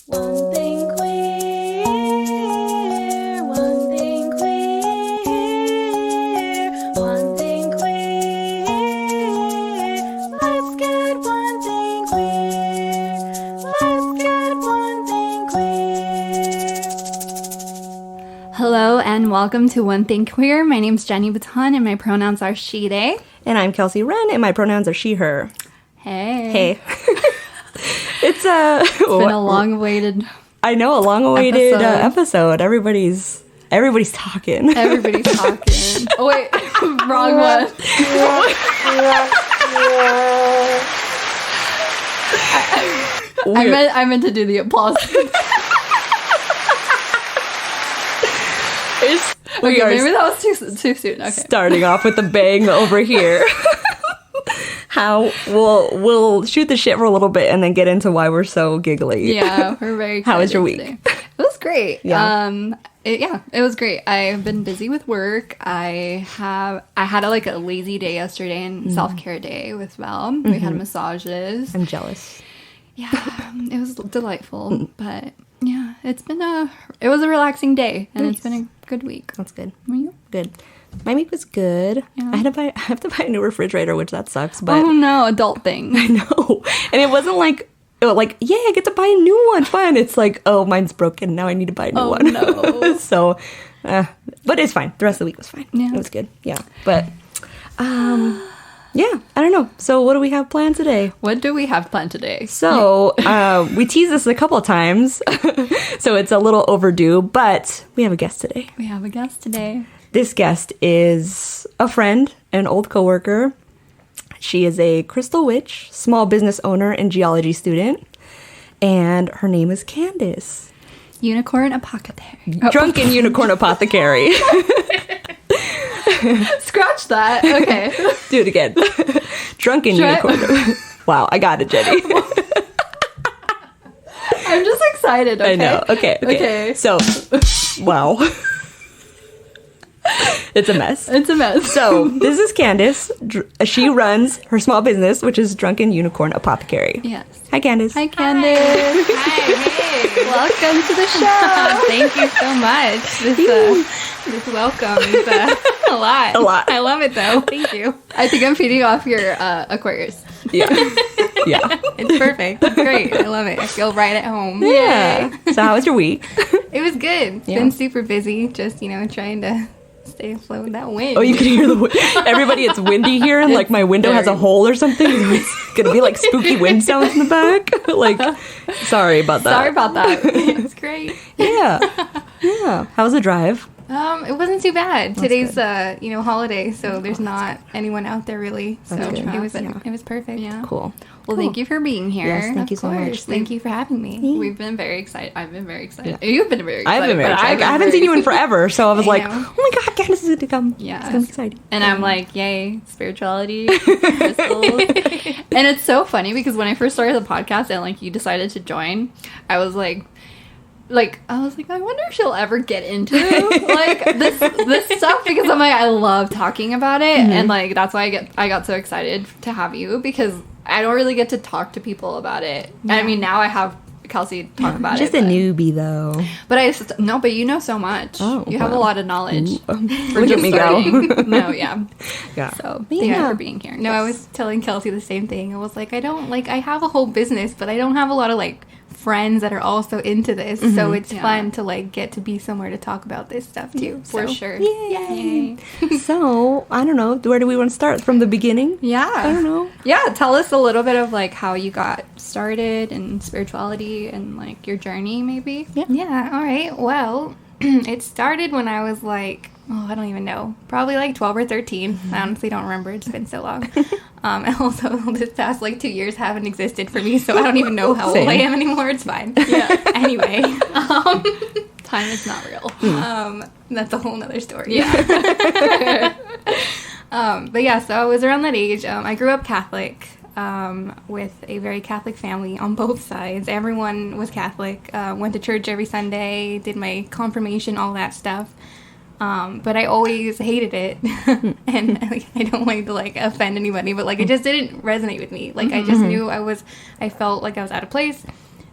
One thing queer, one thing queer, one thing queer. Let's get one thing queer. Let's get one thing queer. Hello and welcome to One Thing Queer. My name's Jenny Baton and my pronouns are she, they. And I'm Kelsey Wren and my pronouns are she, her. Hey. It's been a long-awaited I know, a long-awaited episode. Everybody's talking. Everybody's talking. Oh, wait. Wrong one. I meant to do the applause. Maybe that was too soon. Okay. Starting off with a bang over here. How we'll shoot the shit for a little bit and then get into why we're so giggly. Yeah, we're very How was your week? Today. It was great. Yeah. It was great. I've been busy with work. I had a lazy day yesterday and self-care day with Val. We had massages. I'm jealous. Yeah, it was delightful, but yeah, it was a relaxing day and It's been a good week. That's good. Were you? Good. My week was good. Yeah. I have to buy a new refrigerator, which that sucks, but Oh no, adult thing. I know. And it wasn't like, yeah, I get to buy a new one. Fine. It's like, oh, mine's broken. Now I need to buy a new one. No. So, but it's fine. The rest of the week was fine. Yeah. It was good. Yeah. But, yeah, I don't know. So what do we have planned today? What do we have planned today? So, we teased this a couple of times, so it's a little overdue, but we have a guest today. We have a guest today. This guest is a friend, an old coworker. She is a crystal witch, small business owner, and geology student. And her name is Candice. Unicorn Apothecary. Drunken Unicorn Apothecary. Scratch that. Okay. Do it again. Drunken Unicorn. Wow, I got it, Jenny. I'm just excited. Okay? I know. Okay. So, wow. It's a mess. So, this is Candice. She runs her small business, which is Drunken Unicorn Apothecary. Yes. Hi, Candice. Hi, Candice. Hi, hey. Welcome to the show. Thank you so much. This welcome is a lot. A lot. I love it, though. Thank you. I think I'm feeding off your Aquarius. Yeah. Yeah. It's perfect. It's great. I love it. I feel right at home. Yeah. So, how was your week? It was good. It's been super busy. Just, trying to stay afloat with that wind. Oh, you can hear the wind. Everybody, it's windy here, and like my window has a hole or something. It's gonna be like spooky wind sounds in the back. Like, sorry about that. It's great. Yeah. How was the drive? It wasn't too bad. Today's holiday, so there's not anyone out there really. So it was perfect. Yeah. Cool. Well, thank you for being here. Yes, thank you so much. Thank you for having me. We've been very excited. I've been very excited. You've been very excited. I've been very but excited. I haven't seen you in forever, so I was like, know. oh my god, Candice is going to come. Yeah. It's going to be exciting. And I'm like, yay, spirituality, crystals. And it's so funny because when I first started the podcast and you decided to join, I was like, I wonder if she'll ever get into this stuff because I'm like, I love talking about it, and that's why I got so excited to have you because I don't really get to talk to people about it. Yeah. I mean, now I have Kelsey talk about Just it. Just a newbie though. But you know so much. Oh, you have a lot of knowledge. Look at me go. No, yeah. Yeah. So thank you for being here. No, I was telling Kelsey the same thing. I was like, I have a whole business, but I don't have a lot of friends that are also into this, so it's fun to get to be somewhere to talk about this stuff too. For sure. Yay. So I don't know, where do we want to start? From the beginning? Yeah. I don't know. Yeah, tell us a little bit of how you got started in spirituality and your journey maybe. Yeah. All right. Well, it started when I was I don't even know, probably 12 or 13. I honestly don't remember. It's been so long. And also, this past 2 years haven't existed for me, so I don't even know how old I am anymore. It's fine. Yeah. Anyway. Time is not real. That's a whole nother story. Yeah. But yeah, so I was around that age. I grew up Catholic with a very Catholic family on both sides. Everyone was Catholic. Went to church every Sunday, did my confirmation, all that stuff. But I always hated it, and I don't want to offend anybody, but it just didn't resonate with me. I just knew I felt like I was out of place.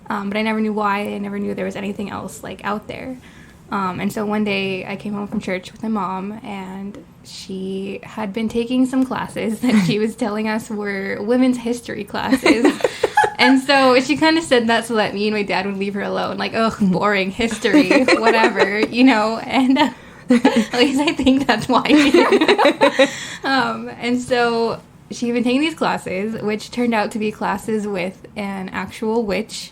but I never knew why. I never knew there was anything else like out there. And so one day I came home from church with my mom, and she had been taking some classes that she was telling us were women's history classes. And so she kind of said that so that me and my dad would leave her alone. Like, ugh, boring history, whatever, you know. And at least I think that's why she did. And so she had been taking these classes, which turned out to be classes with an actual witch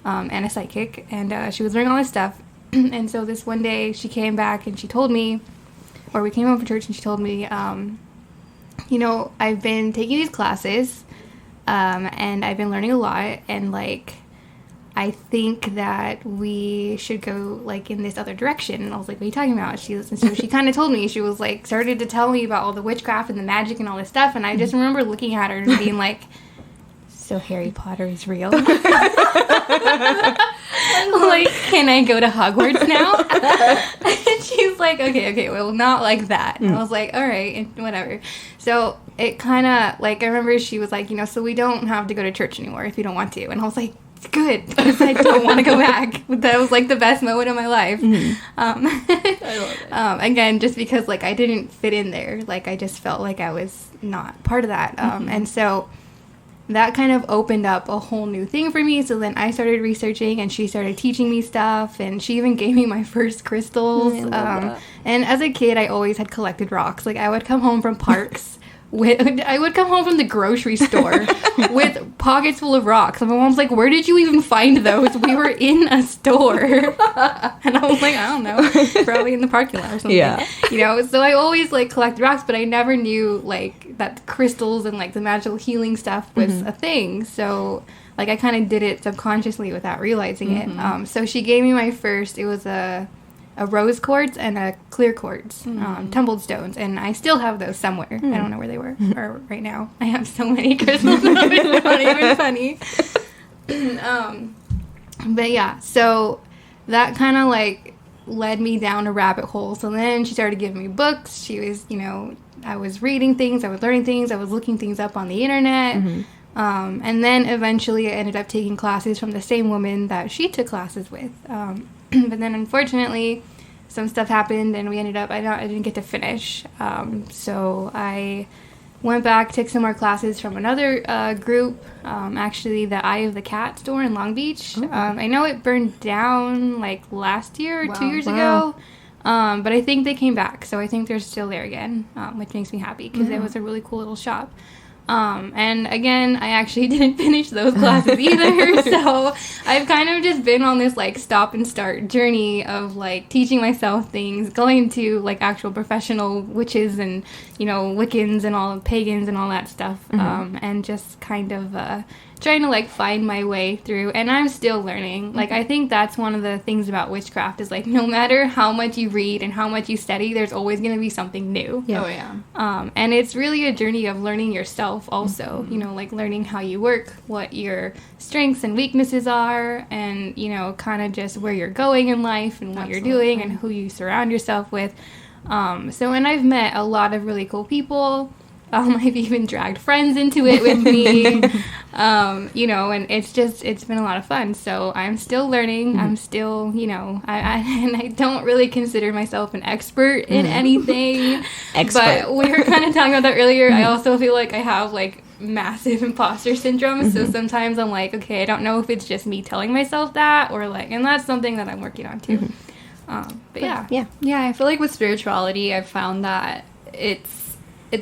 and a psychic. And she was learning all this stuff. And so this one day she came back and she told me, or we came home from church and she told me, you know, I've been taking these classes and I've been learning a lot, and like I think that we should go like in this other direction. And I was like, what are you talking about? And so she kind of told me, she was like, started to tell me about all the witchcraft and the magic and all this stuff, and I just remember looking at her and being like, so Harry Potter is real? Like, can I go to Hogwarts now? And she's like, okay, well, not like that. And I was like, all right, and whatever. So it kind of, like, I remember she was like, you know, so we don't have to go to church anymore if you don't want to. And I was like, good, because I don't want to go back. That was, like, the best moment of my life. I love it. Again, just because, like, I didn't fit in there. Like, I just felt like I was not part of that. And so that kind of opened up a whole new thing for me. So then I started researching, and she started teaching me stuff, and she even gave me my first crystals. And as a kid, I always had collected rocks. Like, I would come home from parks. I would come home from the grocery store with pockets full of rocks. And my mom's like, where did you even find those? We were in a store. And I was like, I don't know. Probably in the parking lot or something. Yeah. You know, so I always, like, collected rocks, but I never knew, like, that crystals and, like, the magical healing stuff was a thing. So, like, I kind of did it subconsciously without realizing it. So she gave me my first, it was a rose quartz and a clear quartz, tumbled stones, and I still have those somewhere. I don't know where they were, or right now. I have so many crystals, it's not even funny. But yeah, so that kind of like led me down a rabbit hole. So then she started giving me books. She was, you know, I was reading things, I was learning things, I was looking things up on the internet. And then eventually I ended up taking classes from the same woman that she took classes with. But then unfortunately some stuff happened, and we ended up, I didn't get to finish. So I went back, took some more classes from another group, actually the Eye of the Cat store in Long Beach. I know it burned down like last year or 2 years ago, but I think they came back. So I think they're still there again, which makes me happy because it was a really cool little shop. And again, I actually didn't finish those classes either, so I've kind of just been on this, like, stop and start journey of, like, teaching myself things, going to, like, actual professional witches and, you know, Wiccans and all pagans and all that stuff, and just kind of, trying to, like, find my way through, and I'm still learning. Like, I think that's one of the things about witchcraft is, like, no matter how much you read and how much you study, there's always going to be something new. Oh, yeah. And it's really a journey of learning yourself also, you know, like, learning how you work, what your strengths and weaknesses are, and, you know, kind of just where you're going in life and what you're doing and who you surround yourself with. And I've met a lot of really cool people. I've even dragged friends into it with me, you know, and it's been a lot of fun. So I'm still learning. I'm still, you know, I don't really consider myself an expert in anything. But we were kind of talking about that earlier. I also feel like I have, like, massive imposter syndrome. So sometimes I'm like, okay, I don't know if it's just me telling myself that or, like, and that's something that I'm working on too. But yeah. Yeah, I feel like with spirituality, I've found that it's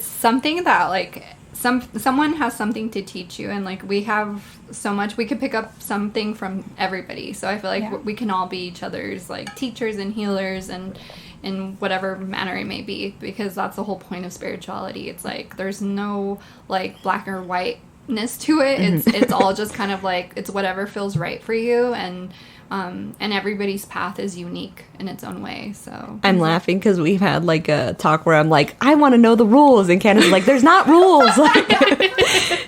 something that, like, someone has something to teach you, and, like, we have so much, we could pick up something from everybody. So I feel like we can all be each other's, like, teachers and healers, and in whatever manner it may be, because that's the whole point of spirituality. It's like there's no, like, black or whiteness to it. It's all just kind of like, it's whatever feels right for you, and everybody's path is unique in its own way. So I'm laughing because we've had, like, a talk where I'm like, I want to know the rules, and Candice is like, there's not rules. Like,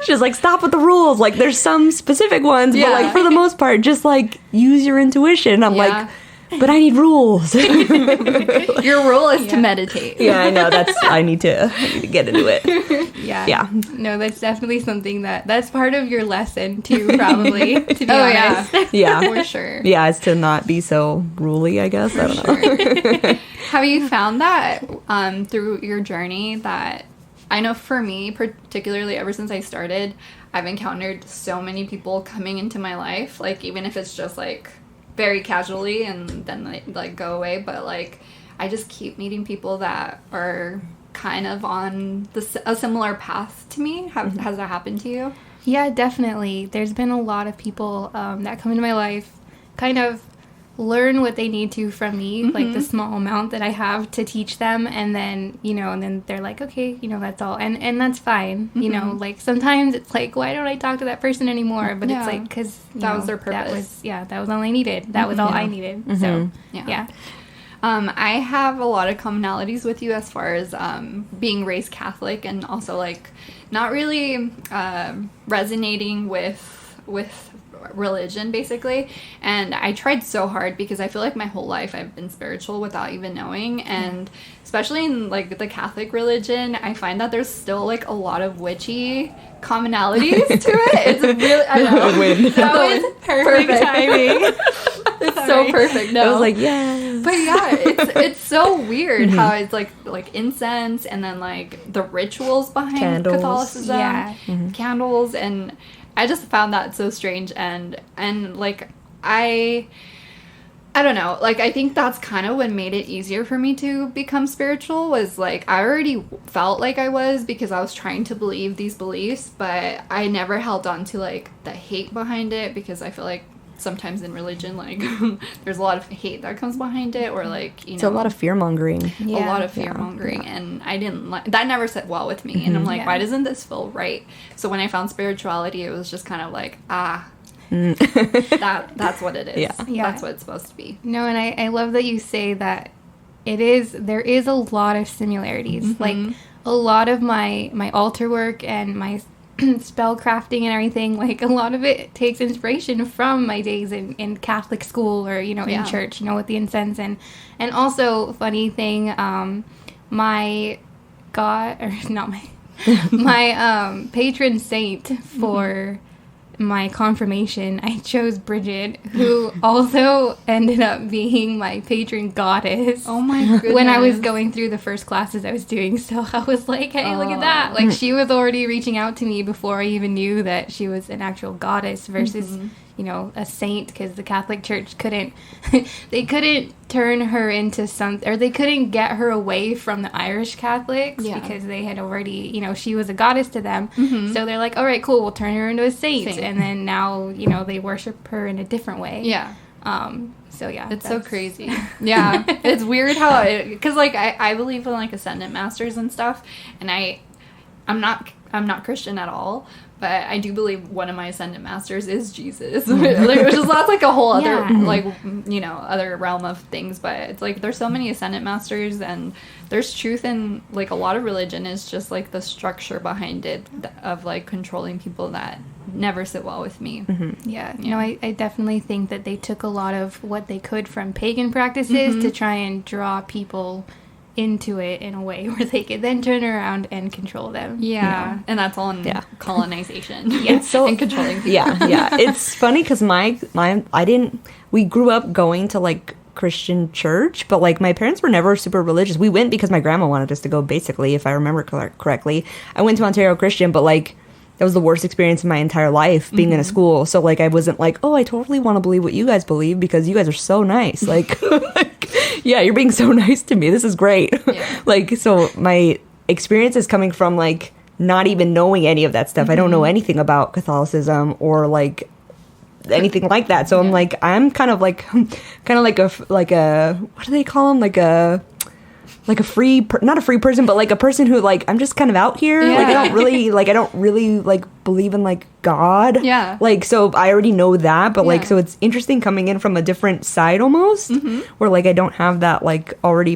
she's like, stop with the rules. Like, there's some specific ones, but, like, for the most part, just, like, use your intuition. I'm like, but I need rules. Your rule is to meditate. Yeah, I know. I need to get into it. Yeah. Yeah. No, that's definitely something that's part of your lesson too, probably, to be honest. Yeah. For sure. Yeah, it's to not be so ruly, I guess. I don't know. Have you found that through your journey that, I know for me, particularly ever since I started, I've encountered so many people coming into my life, like even if it's just like very casually and then they like go away, but like I just keep meeting people that are kind of on a similar path to me. Has that happened to you? Yeah, definitely. There's been a lot of people that come into my life, kind of learn what they need to from me, like the small amount that I have to teach them, and then they're like, okay, that's all, and that's fine. Like sometimes it's like, why don't I talk to that person anymore? But it's like, because that was their purpose. That was all I needed. That was all I needed. So yeah. I have a lot of commonalities with you as far as being raised Catholic, and also like not really resonating with religion, basically. And I tried so hard because I feel like my whole life I've been spiritual without even knowing, and especially in like the Catholic religion, I find that there's still like a lot of witchy commonalities to it. It's really, I know. That was perfect timing. It's so perfect. No, I was like, yeah. But yeah, it's so weird how it's like incense, and then like the rituals behind Candles. Catholicism, candles, and I just found that so strange, and like I don't know, like I think that's kind of what made it easier for me to become spiritual, was like I already felt like I was, because I was trying to believe these beliefs, but I never held on to like the hate behind it, because I feel like sometimes in religion, like there's a lot of hate that comes behind it, or like It's a lot of fear mongering. a lot of fear mongering, and I didn't like that. Never sit well with me, and I'm like, why doesn't this feel right? So when I found spirituality, it was just kind of like, that's what it is. Yeah. That's what it's supposed to be. No, and I love that you say that there is a lot of similarities. Like a lot of my altar work and my spell crafting and everything, like a lot of it takes inspiration from my days in Catholic school, or in church, with the incense, and also, funny thing, my patron saint for my confirmation, I chose Bridget, who also ended up being my patron goddess. Oh my goodness. When I was going through the first classes I was doing. So I was like, hey, look at that. Like, she was already reaching out to me before I even knew that she was an actual goddess versus, a saint, because the Catholic Church couldn't turn her into something, or they couldn't get her away from the Irish Catholics, because they had already, she was a goddess to them. So they're like, all right, cool, we'll turn her into a saint. And then now, they worship her in a different way. Yeah. So yeah, it's so crazy. Yeah. It's weird how because like I believe in like ascendant masters and stuff, and I'm not Christian at all, but I do believe one of my ascendant masters is Jesus, which is that's like a whole other other realm of things. But it's like there's so many ascendant masters, and there's truth in like a lot of religion is just like the structure behind it of like controlling people that never sit well with me. Yeah. I definitely think that they took a lot of what they could from pagan practices to try and draw people into it in a way where they could then turn around and control them. And that's all in colonization. It's so and controlling people. It's funny because we grew up going to like Christian church, but like my parents were never super religious. We went because my grandma wanted us to go, basically, if I remember correctly. I went to Ontario Christian, but like that was the worst experience in my entire life, being in a school. So like I wasn't like, oh, I totally want to believe what you guys believe because you guys are so nice. Like yeah, you're being so nice to me. This is great. Like, so my experience is coming from like not even knowing any of that stuff. I don't know anything about Catholicism or like anything like that. So I'm kind of like a what do they call them? Like a not a free person, but like a person who like I'm just kind of out here. Like I don't really like believe in like God. Yeah. Like, so I already know that, but like, so it's interesting coming in from a different side almost, where like I don't have that like already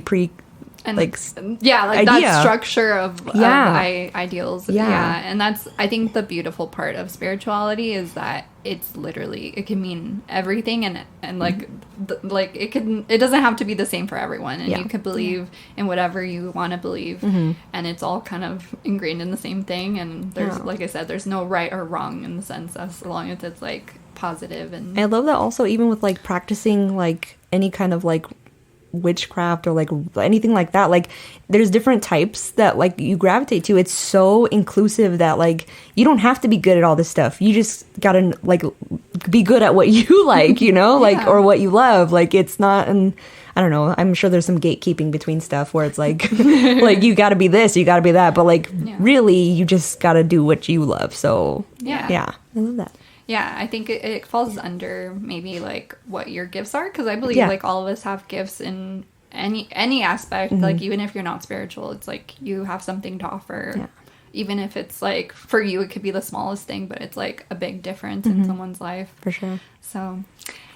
And like like idea. that structure of ideals. Yeah. And that's, I think, the beautiful part of spirituality is that it's literally, it can mean everything, and like like it doesn't have to be the same for everyone, and you could believe in whatever you want to believe, and it's all kind of ingrained in the same thing, and there's like I said, there's no right or wrong in the sense, as long as it's like positive. And I love that also, even with like practicing like any kind of like witchcraft or like anything like that, like there's different types that like you gravitate to. It's so inclusive that like you don't have to be good at all this stuff. You just gotta like be good at what you like, you know, like or what you love. Like it's not, and I don't know, I'm sure there's some gatekeeping between stuff where it's like like you gotta be this, you gotta be that, but like really you just gotta do what you love. So yeah, I love that. Yeah, I think it falls under maybe like what your gifts are, because I believe like all of us have gifts in any aspect. Like even if you're not spiritual, it's like you have something to offer. Yeah. Even if it's like for you, it could be the smallest thing, but it's like a big difference in someone's life. For sure. So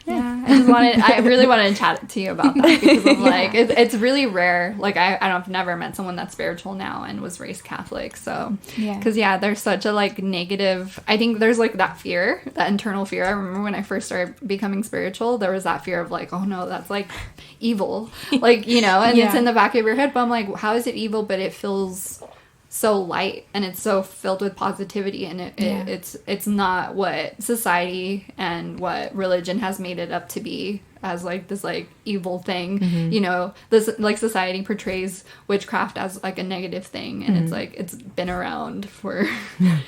yeah, I really wanted to chat to you about that, because of like it's really rare. Like I've never met someone that's spiritual now and was raised Catholic. So because there's such a like negative. I think there's like that fear, that internal fear. I remember when I first started becoming spiritual, there was that fear of like, oh no, that's like evil, like, you know, and it's in the back of your head. But I'm like, how is it evil? But it feels so light, and it's so filled with positivity, and it's not what society and what religion has made it up to be, as like this like evil thing. You know, this like society portrays witchcraft as like a negative thing, and it's like it's been around for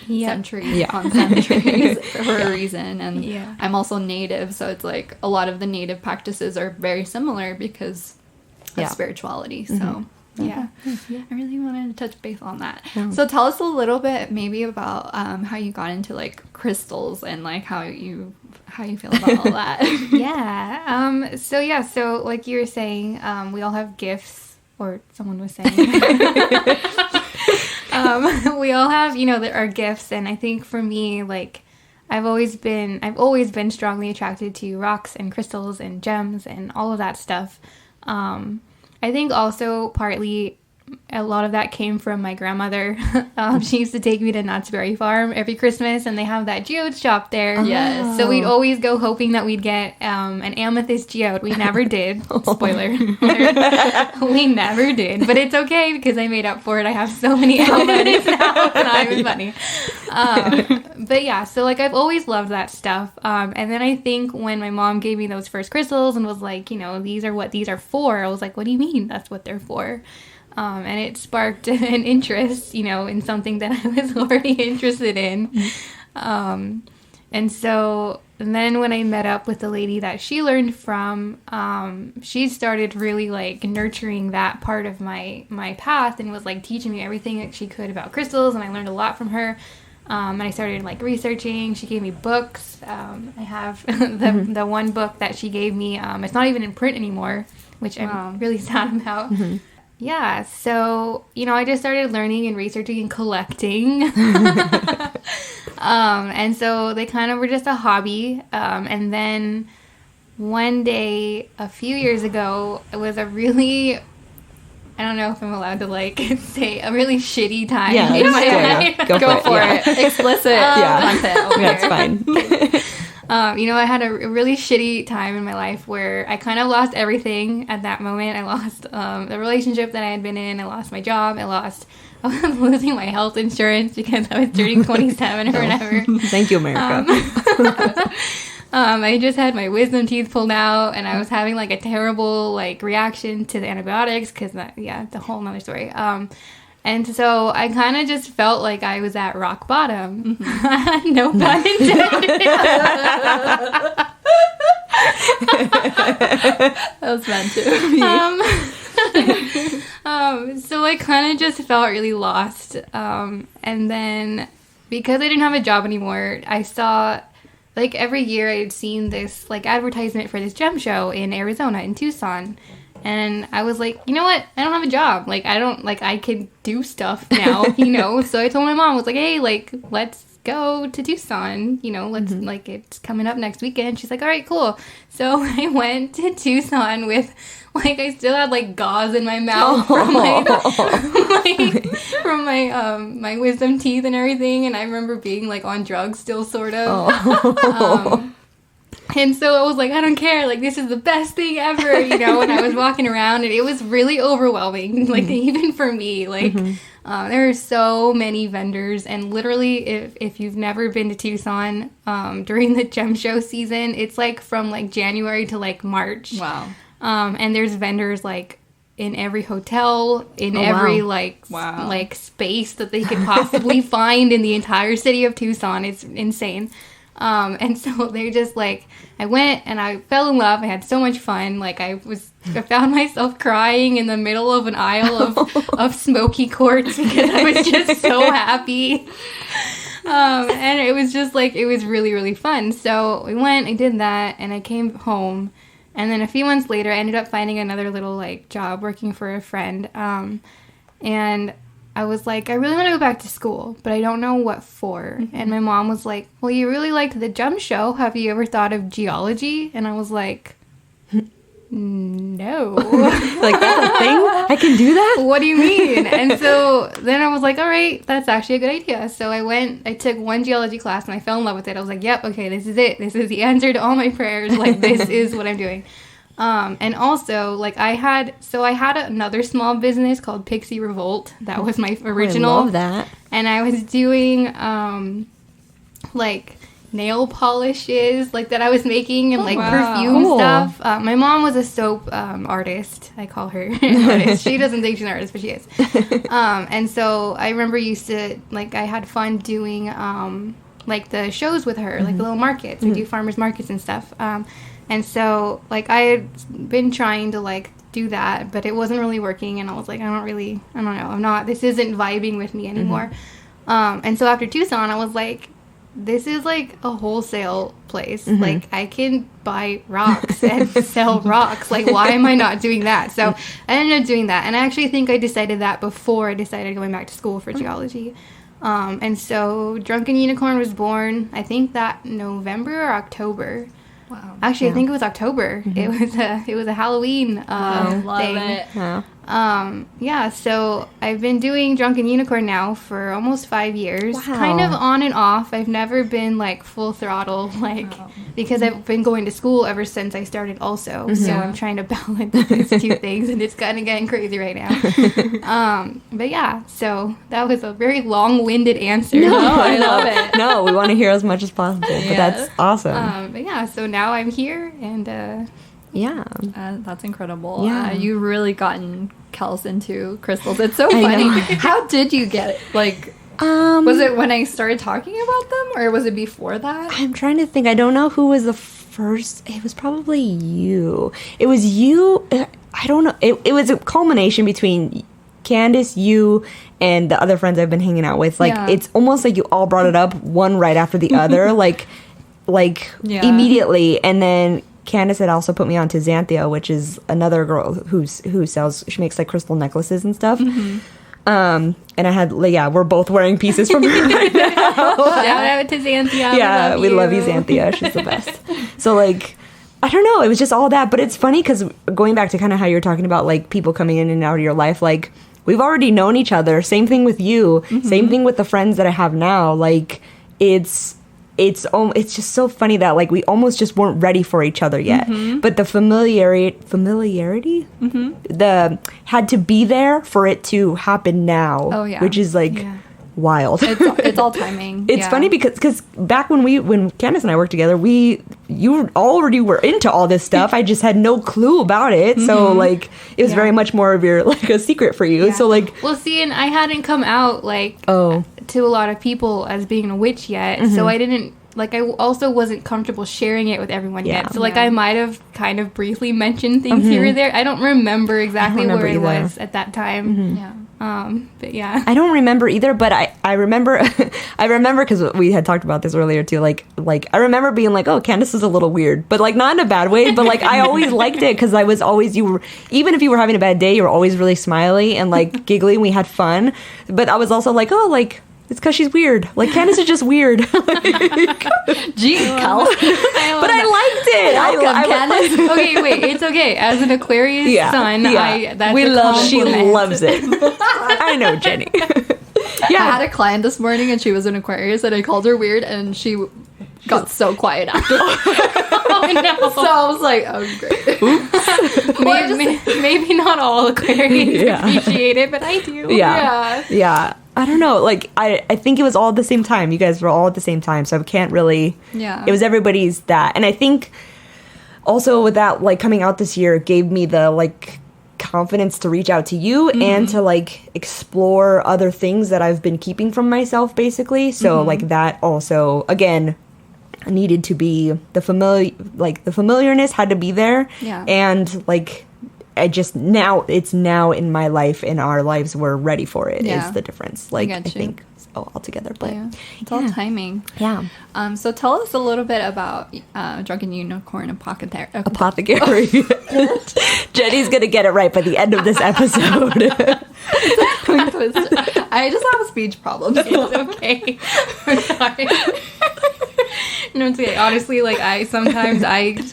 centuries on centuries for a reason. And I'm also Native, so it's like a lot of the Native practices are very similar because of spirituality. So I really wanted to touch base on that. So tell us a little bit maybe about how you got into like crystals, and like how you feel about all that. So like you were saying, we all have gifts, or someone was saying. We all have, you know, our gifts, and I think for me, like I've always been strongly attracted to rocks and crystals and gems and all of that stuff. I think also partly a lot of that came from my grandmother. She used to take me to Knott's Berry Farm every Christmas, and they have that geode shop there. Yes. So we'd always go hoping that we'd get an amethyst geode. We never did. Spoiler. We never did. But it's okay, because I made up for it. I have so many amethysts now. It's not even funny. But yeah, so like I've always loved that stuff. And then I think when my mom gave me those first crystals and was like, you know, these are what these are for, I was like, what do you mean that's what they're for? And it sparked an interest, you know, in something that I was already interested in. And so and then when I met up with the lady that she learned from, she started really like nurturing that part of my path, and was like teaching me everything that she could about crystals, and I learned a lot from her. And I started like researching. She gave me books. I have the one book that she gave me. It's not even in print anymore, which I'm really sad about. Yeah, so, you know, I just started learning and researching and collecting. And so they kind of were just a hobby. And then one day, a few years ago, it was a really, I don't know if I'm allowed to, like, say a really shitty time in my life. Go for it. Explicit content over here. That's fine. You know, I had a really shitty time in my life where I kind of lost everything at that moment. I lost the relationship that I had been in. I lost my job. I was losing my health insurance because I was turning 27 or whatever. Thank you, America. I just had my wisdom teeth pulled out, and I was having like a terrible like reaction to the antibiotics because it's a whole nother story. And so I kind of just felt like I was at rock bottom. No pun intended. That was meant to be. So I kind of just felt really lost. And then because I didn't have a job anymore, I saw, like every year I had seen this like advertisement for this gem show in Arizona, in Tucson. And I was like, you know what? I don't have a job. Like, I could do stuff now, you know? So I told my mom, I was like, hey, like, let's go to Tucson. You know, let's like it's coming up next weekend. She's like, all right, cool. So I went to Tucson with like I still had like gauze in my mouth from my wisdom teeth and everything, and I remember being like on drugs still, sort of. And so I was like, I don't care, like, this is the best thing ever, you know, when I was walking around, and it was really overwhelming, like, even for me, like, there are so many vendors, and literally, if you've never been to Tucson, during the gem show season, it's, like, from, like, January to, like, March. Wow. And there's vendors, like, in every hotel, in every, like, like, space that they could possibly find in the entire city of Tucson. It's insane. And so they're just like, I went and I fell in love. I had so much fun. Like I found myself crying in the middle of an aisle of smoky quartz because I was just so happy. And it was just like, it was really, really fun. So we went, I did that, and I came home. And then a few months later, I ended up finding another little like job working for a friend. And I was like, I really want to go back to school, but I don't know what for. And my mom was like, well, you really liked the gem show. Have you ever thought of geology? And I was like, no. Like, that's a thing? I can do that? What do you mean? And so then I was like, all right, that's actually a good idea. So I took one geology class and I fell in love with it. I was like, yep, okay, this is it. This is the answer to all my prayers. Like, this is what I'm doing. And also, like, I had another small business called Pixie Revolt. That was my original. I love that. And I was doing, like, nail polishes, like, that I was making, and, like, perfume stuff. My mom was a soap artist. I call her an artist. She doesn't think she's an artist, but she is. And so I remember I had fun doing, like, the shows with her, like, the little markets. We do farmers markets and stuff. And so, like, I had been trying to, like, do that, but it wasn't really working, and I was like, I don't know, this isn't vibing with me anymore. And so after Tucson, I was like, this is, like, a wholesale place. Like, I can buy rocks and sell rocks. Like, why am I not doing that? So I ended up doing that, and I actually think I decided that before I decided going back to school for geology. And so Drunken Unicorn was born, I think that November or October. Wow. Actually, I think it was October. It was a Halloween thing. Love it. Yeah, so I've been doing Drunken Unicorn now for almost 5 years. Wow. Kind of on and off. I've never been, like, full throttle, like, because I've been going to school ever since I started also. So I'm trying to balance these two things, and it's kind of getting crazy right now. But yeah, so that was a very long-winded answer. No, I love it. No, we want to hear as much as possible, but that's awesome. But yeah, so now I'm here, and yeah. That's incredible. Yeah. You really gotten Kels into crystals. It's so funny. How did you get it? Like, was it when I started talking about them, or was it before that? I'm trying to think. I don't know who was the first. It was probably you. It was you. I don't know. It was a culmination between Candice, you, and the other friends I've been hanging out with. Like, it's almost like you all brought it up, one right after the other, like immediately, and then Candice had also put me on to Xanthia, which is another girl who she makes, like, crystal necklaces and stuff. And I had, we're both wearing pieces from her right now. Shout out to Xanthia. Yeah, we love you, Xanthia. She's the best. So, like, I don't know. It was just all that. But it's funny because going back to kind of how you're talking about, like, people coming in and out of your life, like, we've already known each other. Same thing with you. Same thing with the friends that I have now. Like, it's just so funny that, like, we almost just weren't ready for each other yet. But the familiarity, the had to be there for it to happen now. Oh, yeah. Which is, like, wild. It's all timing. It's funny because back when Candice and I worked together, you already were into all this stuff. I just had no clue about it. So, like, it was very much more of like, a secret for you. So, like, well, see, and I hadn't come out, like, to a lot of people as being a witch yet. So I didn't, like, I also wasn't comfortable sharing it with everyone yet. So, like, I might have kind of briefly mentioned things here or there. I don't remember exactly where I was at that time. But yeah, I don't remember either, but I remember because we had talked about this earlier too, like I remember being like, oh, Candice is a little weird, but, like, not in a bad way, but, like, I always liked it because I was always, even if you were having a bad day, you were always really smiley and, like, giggly, and we had fun. But I was also like, oh, like, It's because she's weird. Like, Candice is just weird. Gee, Cal. But I liked it. Candice. Okay, wait. It's okay. As an Aquarius son, that's we a love. She compliment. loves it. I know, Jenny. I had a client this morning and she was an Aquarius and I called her weird and she got so quiet after. Oh, no. So I was like, oh, great. Maybe not all Aquarians appreciate it, but I do. Yeah. I don't know. Like, I think it was all at the same time. You guys were all at the same time, so I can't really. Yeah. It was everybody's that, and I think also with that, like, coming out this year, it gave me the like confidence to reach out to you and to like explore other things that I've been keeping from myself, basically. So like that also again needed to be the familiarness had to be there. Yeah. And like it's now in my life, in our lives, we're ready for it. Yeah. Is the difference. Like I think altogether, but it's all timing. Yeah. So tell us a little bit about Drunken Unicorn Apothecary. Jenny's gonna get it right by the end of this episode. I just have speech problems. It's okay. I'm sorry. No, it's okay. Honestly, like, I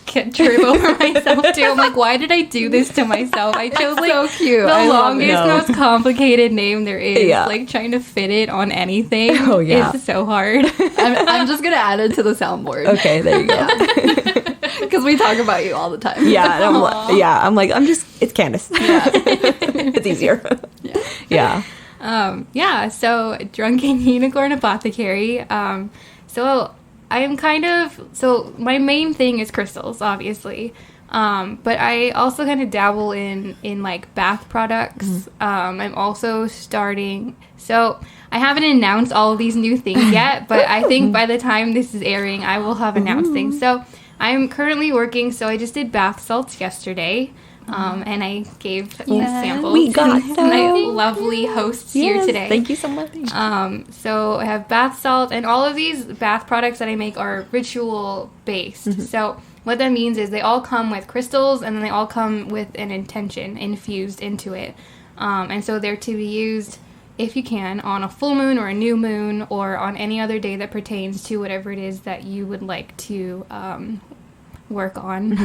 can't trip over myself, too. I'm like, why did I do this to myself? I chose, like, so cute. the I love longest, most complicated name there is. Yeah. Like, trying to fit it on anything is so hard. I'm just gonna add it to the soundboard. Okay, there you go. Because we talk about you all the time. Yeah, and I'm like, it's Candice. Yeah. It's easier. Yeah. So Drunken Unicorn Apothecary. So my main thing is crystals, obviously. But I also kind of dabble in like bath products. I'm also starting, so I haven't announced all of these new things yet, but I think by the time this is airing, I will have announced things. So I'm currently working, so I just did bath salts yesterday. And I gave samples. We got to my lovely hosts here today. Thank you so much. So I have bath salt, and all of these bath products that I make are ritual based. So what that means is they all come with crystals, and then they all come with an intention infused into it. And so they're to be used, if you can, on a full moon or a new moon, or on any other day that pertains to whatever it is that you would like to work on.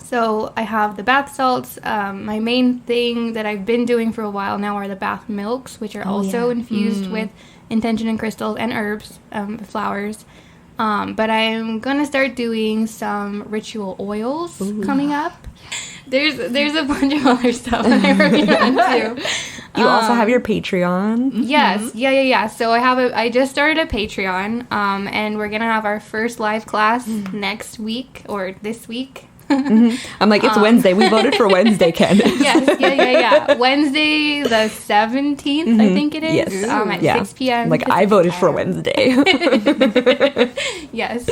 So I have the bath salts. My main thing that I've been doing for a while now are the bath milks, which are also infused with intention and crystals and herbs, flowers. But I'm going to start doing some ritual oils coming up. There's a bunch of other stuff that I'm working on too. You also have your Patreon. Yes. Yeah. So I just started a Patreon, and we're going to have our first live class next week or this week. I'm like, it's Wednesday. We voted for Wednesday, Ken. Yes, yeah. Wednesday the 17th, I think it is. Yes. At 6 p.m. Like, I voted for Wednesday. Yes.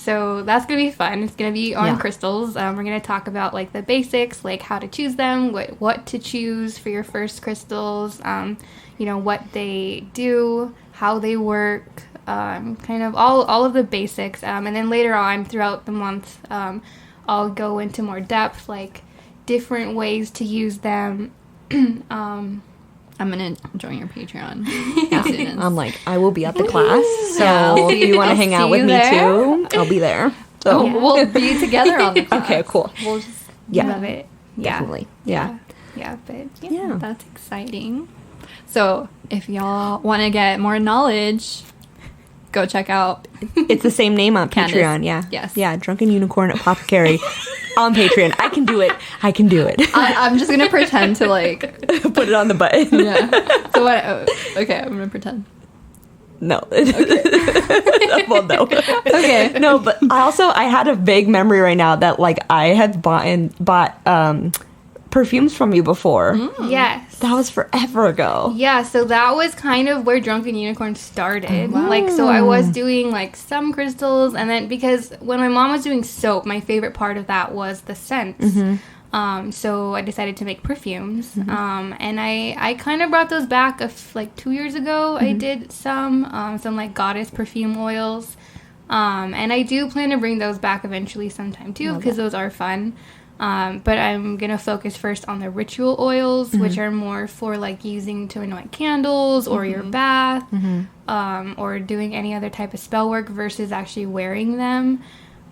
So that's going to be fun. It's going to be on crystals. We're going to talk about, like, the basics, like how to choose them, what to choose for your first crystals, what they do, how they work, kind of all of the basics, and then later on throughout the month I'll go into more depth, like different ways to use them. I'm gonna join your Patreon as soon as. I'm like, I will be at the class, so if you want to hang out with me too, I'll be there. So we'll be together on the class. Okay, cool. We'll just love it. Definitely. But that's exciting. So if y'all want to get more knowledge, go check out. It's the same name on Candice. Patreon. Yeah. Yes. Yeah. Drunken Unicorn Apothecary on Patreon. I can do it. I'm just gonna pretend to like put it on the button. Yeah. So what? Okay, I'm gonna pretend. No. Okay. Well, no. Okay. No, but I had a vague memory right now that like I had bought perfumes from you before. Yes. That was forever ago. Yeah, so that was kind of where Drunken Unicorn started. Like, so I was doing, like, some crystals, and then, because when my mom was doing soap, my favorite part of that was the scents. So I decided to make perfumes. And I kind of brought those back, like, 2 years ago. I did some, like, goddess perfume oils. And I do plan to bring those back eventually sometime, too, because those are fun. But I'm going to focus first on the ritual oils, which are more for like using to anoint candles or your bath, or doing any other type of spell work versus actually wearing them.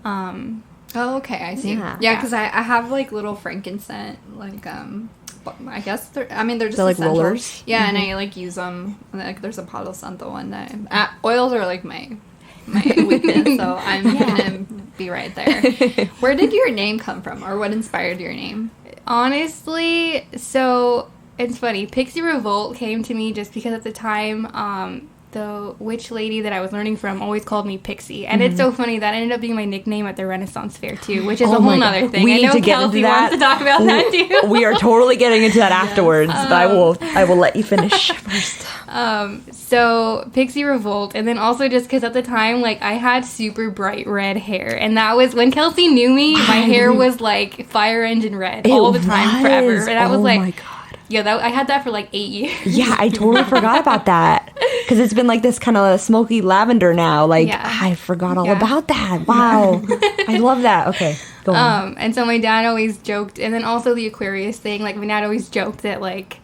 Oh, okay, I see. Yeah, because I have like little frankincense, like I guess they're just They're like essential. rollers. Yeah, and I like use them. Like there's a Palo Santo one that oils are like my weakness, so I'm gonna be right there. Where did your name come from, or what inspired your name? Honestly, so it's funny. Pixie Revolt came to me just because at the time, the witch lady that I was learning from always called me Pixie. And it's so funny that ended up being my nickname at the Renaissance Fair too, which is a whole nother thing. We I need know to get Kelsey into that. wants to talk about that too. We are totally getting into that afterwards, but I will let you finish first. So Pixie Revolt, and then also just because at the time, like, I had super bright red hair, and that was when Kelsey knew me. My hair was like fire engine red all the time, forever. And I was like, my God. Yeah, I had that for like 8 years. Yeah, I totally forgot about that. Because it's been like this kind of smoky lavender now. Like, I forgot all about that. Wow. I love that. Okay, go on. And so my dad always joked, and then also the Aquarius thing, like, my dad always joked that, like,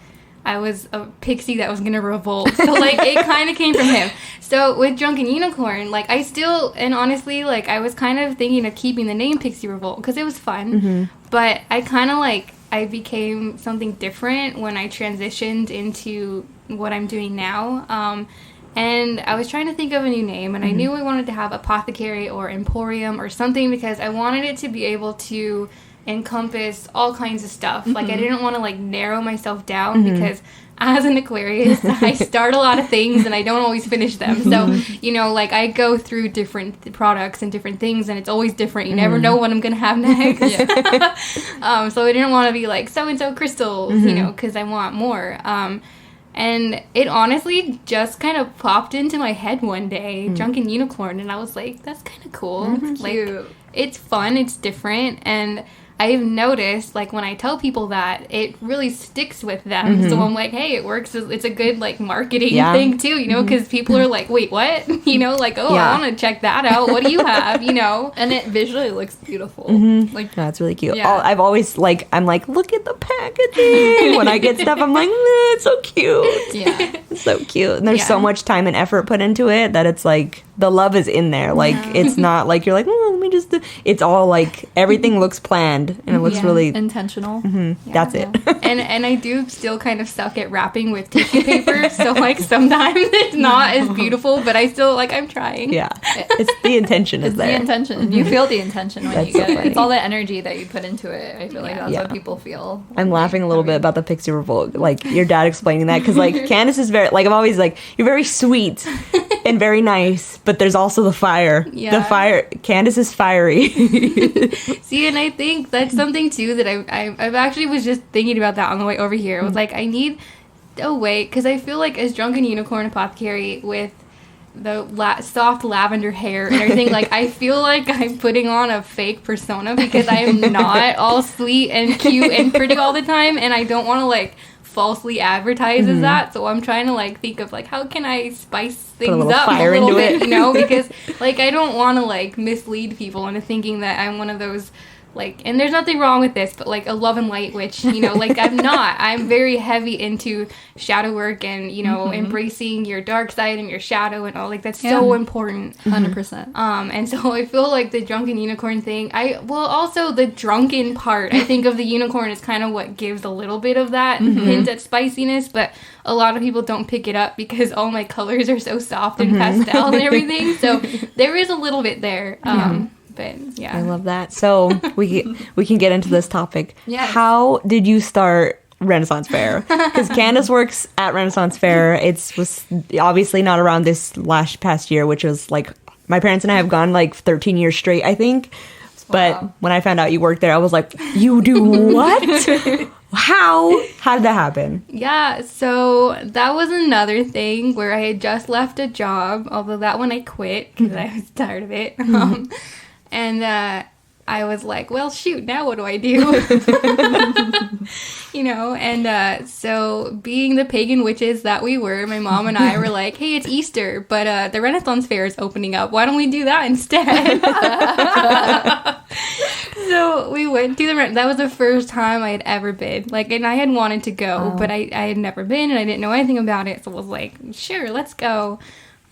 I was a pixie that was going to revolt. So, like, it kind of came from him. So, with Drunken Unicorn, like, I still, and honestly, like, I was kind of thinking of keeping the name Pixie Revolt because it was fun. But I kind of, like, I became something different when I transitioned into what I'm doing now. And I was trying to think of a new name, and I knew I wanted to have Apothecary or Emporium or something because I wanted it to be able to encompass all kinds of stuff. Like, I didn't want to, like, narrow myself down because as an Aquarius, I start a lot of things and I don't always finish them. So, you know, like, I go through different products and different things, and it's always different. You never know what I'm going to have next. So I didn't want to be like, so-and-so crystals, you know, because I want more. And it honestly just kind of popped into my head one day, Drunken Unicorn, and I was like, that's kind of cool. Like, it's fun, it's different, and I've noticed, like, when I tell people that, it really sticks with them. So I'm like, hey, it works. It's a good, like, marketing thing, too, you know, because people are like, wait, what? You know, like, oh, I want to check that out. What do you have? You know? And it visually looks beautiful. Like, That's really cute. Yeah. I've always, like, I'm like, look at the packaging. When I get stuff, I'm like, it's so cute. yeah. It's so cute. And there's so much time and effort put into it that it's like, the love is in there. Like, it's not like you're like, let me just do. It's all like, everything looks planned, and it looks really intentional. That's it. And I do still kind of suck at wrapping with tissue paper, so, like, sometimes it's not as beautiful, but I still, like, I'm trying. Yeah. It's the intention is It's there. the intention. You feel the intention when That's you so get it. funny. It's all the energy that you put into it. I feel like that's Yeah. what people feel. I'm laughing a little bit about the Pixie Revolt, like your dad explaining that, because like Candice is very, like, I'm always like, you're very sweet and very nice, but there's also the fire. Yeah. The fire. Candice is fiery. See, and I think that's something too that I've actually was just thinking about that on the way over here. I was like, I need a way, because I feel like as Drunken Unicorn Apothecary with the soft lavender hair and everything, like, I feel like I'm putting on a fake persona because I am not all sweet and cute and pretty all the time, and I don't want to, like, falsely advertise as that. So I'm trying to, like, think of, like, how can I spice things up a little bit, you know, because, like, I don't want to, like, mislead people into thinking that I'm one of those, like, and there's nothing wrong with this, but, like, a love and light witch, you know, like, I'm not. I'm very heavy into shadow work and, you know, embracing your dark side and your shadow and all, like, that's so important. 100%. And so I feel like the Drunken Unicorn thing, also the drunken part, I think of the unicorn is kind of what gives a little bit of that hint at spiciness, but a lot of people don't pick it up because all my colors are so soft and pastel and everything, so there is a little bit there. But yeah, I love that. So we can get into this topic. Yes. How did you start Renaissance Fair? Because Candice works at Renaissance Fair. It was obviously not around this past year, which was like, my parents and I have gone like 13 years straight, I think. But when I found out you worked there, I was like, you do what? How did that happen? Yeah, so that was another thing where I had just left a job, although that one I quit because I was tired of it. And I was like, well, shoot, now what do I do? You know, and so being the pagan witches that we were, my mom and I were like, hey, it's Easter, but the Renaissance Fair is opening up. Why don't we do that instead? So we went to that was the first time I had ever been. Like, and I had wanted to go, but I had never been, and I didn't know anything about it. So I was like, sure, let's go.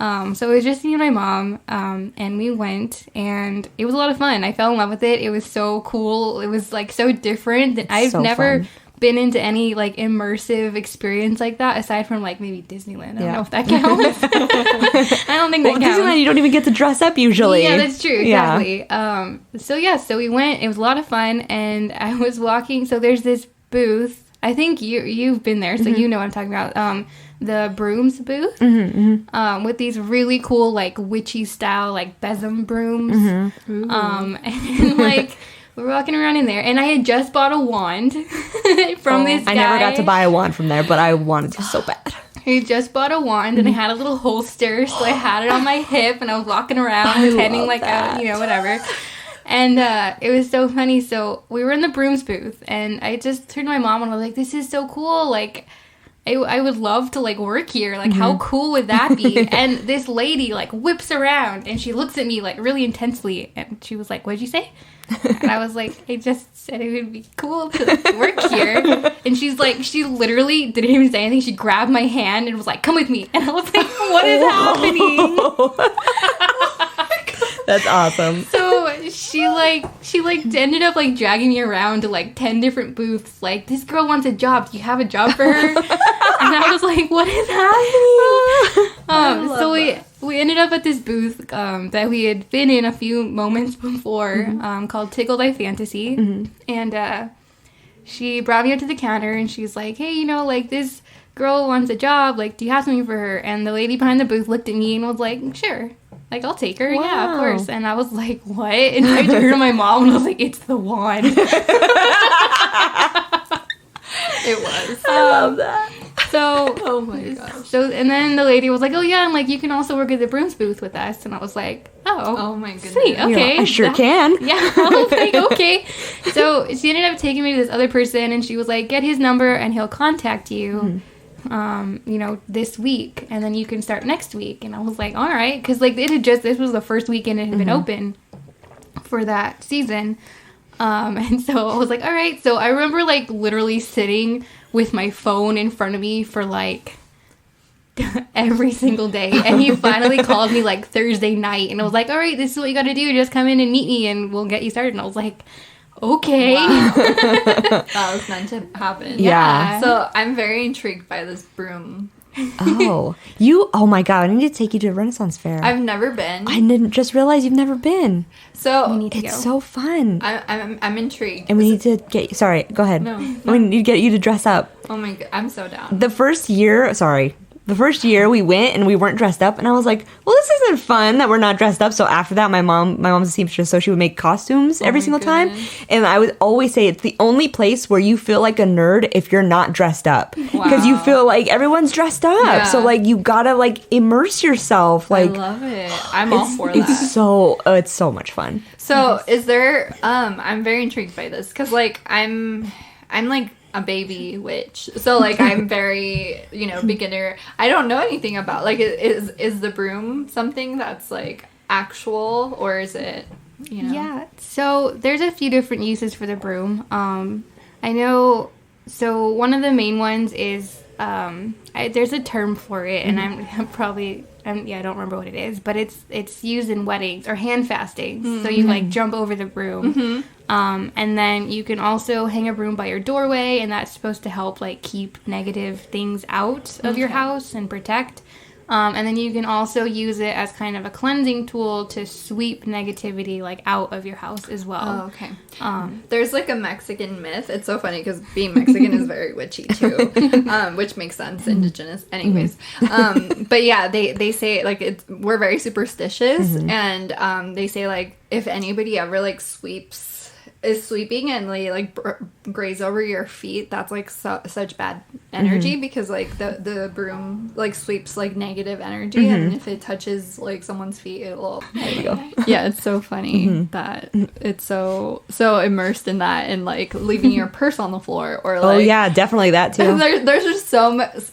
So it was just me and my mom, and we went, and it was a lot of fun. I fell in love with it. It was so cool. It was, like, so different. That I've never been into any, like, immersive experience like that, aside from, like, maybe Disneyland. I don't know if that counts. I don't think that counts. Disneyland, you don't even get to dress up usually. Yeah, that's true. Exactly. So we went. It was a lot of fun, and I was walking. So there's this booth. I think you've been there, so you know what I'm talking about. The brooms booth with these really cool, like, witchy style, like, besom brooms. And, like, we were walking around in there, and I had just bought a wand from this guy. I never got to buy a wand from there, but I wanted to so bad. I just bought a wand, and I had a little holster, so I had it on my hip, and I was walking around pretending like whatever. And it was so funny. So we were in the brooms booth, and I just turned to my mom, and I was like, this is so cool. Like, I would love to, like, work here. Like, how cool would that be? And this lady, like, whips around, and she looks at me, like, really intensely, and she was like, what'd you say? And I was like, I just said it would be cool to, like, work here. And she's like, she literally didn't even say anything. She grabbed my hand and was like, come with me. And I was like, what is happening? That's awesome. So she ended up, like, dragging me around to, like, 10 different booths. Like, this girl wants a job. Do you have a job for her? And I was like, what is happening? So we ended up at this booth that we had been in a few moments before called Tickle Thy Fantasy. And she brought me up to the counter, and she's like, hey, you know, like, this girl wants a job. Like, do you have something for her? And the lady behind the booth looked at me and was like, sure. Like, I'll take her. Wow. Yeah, of course. And I was like, what? And I turned to my mom, and I was like, it's the wand. It was. I love that. So, oh my gosh. So, and then the lady was like, oh, yeah, and, like, you can also work at the brooms booth with us. And I was like, oh my goodness. Sweet, okay. I sure can. Yeah, I was like, okay. So she ended up taking me to this other person, and she was like, get his number, and he'll contact you. You know, this week, and then you can start next week. And I was like, all right, because, like, this was the first weekend it had been open for that season. And so I was like, all right. So I remember, like, literally sitting with my phone in front of me for, like, every single day. And he finally called me, like, Thursday night, and I was like, all right, this is what you got to do. Just come in and meet me, and we'll get you started. And I was like, okay. Wow. That was meant to happen. Yeah. So I'm very intrigued by this broom. Oh my god, I need to take you to a Renaissance fair. I've never been. I didn't just realize you've never been. So it's so fun. I'm intrigued. And we need to get, sorry, go ahead. No. We need to get you to dress up. Oh my god, I'm so down. The first year we went and we weren't dressed up, and I was like, well, this isn't fun that we're not dressed up. So after that, my mom's a seamstress, so she would make costumes every single time. And I would always say it's the only place where you feel like a nerd if you're not dressed up. Because you feel like everyone's dressed up. Yeah. So, like, you gotta, like, immerse yourself. Like, I love it. I'm all for that. It's so much fun. So is there, I'm very intrigued by this, because, like, I'm like a baby witch, so, like, I'm very, you know, beginner. I don't know anything about, like, is the broom something that's, like, actual, or is it, you know? Yeah, so there's a few different uses for the broom. I know, so one of the main ones is, there's a term for it, and I don't remember what it is, but it's used in weddings or hand fastings. So you, like, jump over the broom. And then you can also hang a broom by your doorway, and that's supposed to help, like, keep negative things out of your house and protect. And then you can also use it as kind of a cleansing tool to sweep negativity, like, out of your house as well. Oh, okay. There's, like, a Mexican myth. It's so funny because being Mexican is very witchy too, which makes sense. Indigenous, anyways. But yeah, they say, like, we're very superstitious, and they say, like, if anybody ever, like, is sweeping and they, like, graze over your feet, that's, like, such bad energy, because, like, the broom, like, sweeps, like, negative energy, and if it touches, like, someone's feet, it will. There you go. Yeah, it's so funny that it's so immersed in that, and, like, leaving your purse on the floor, or, like, oh yeah, definitely that too. There's just so much.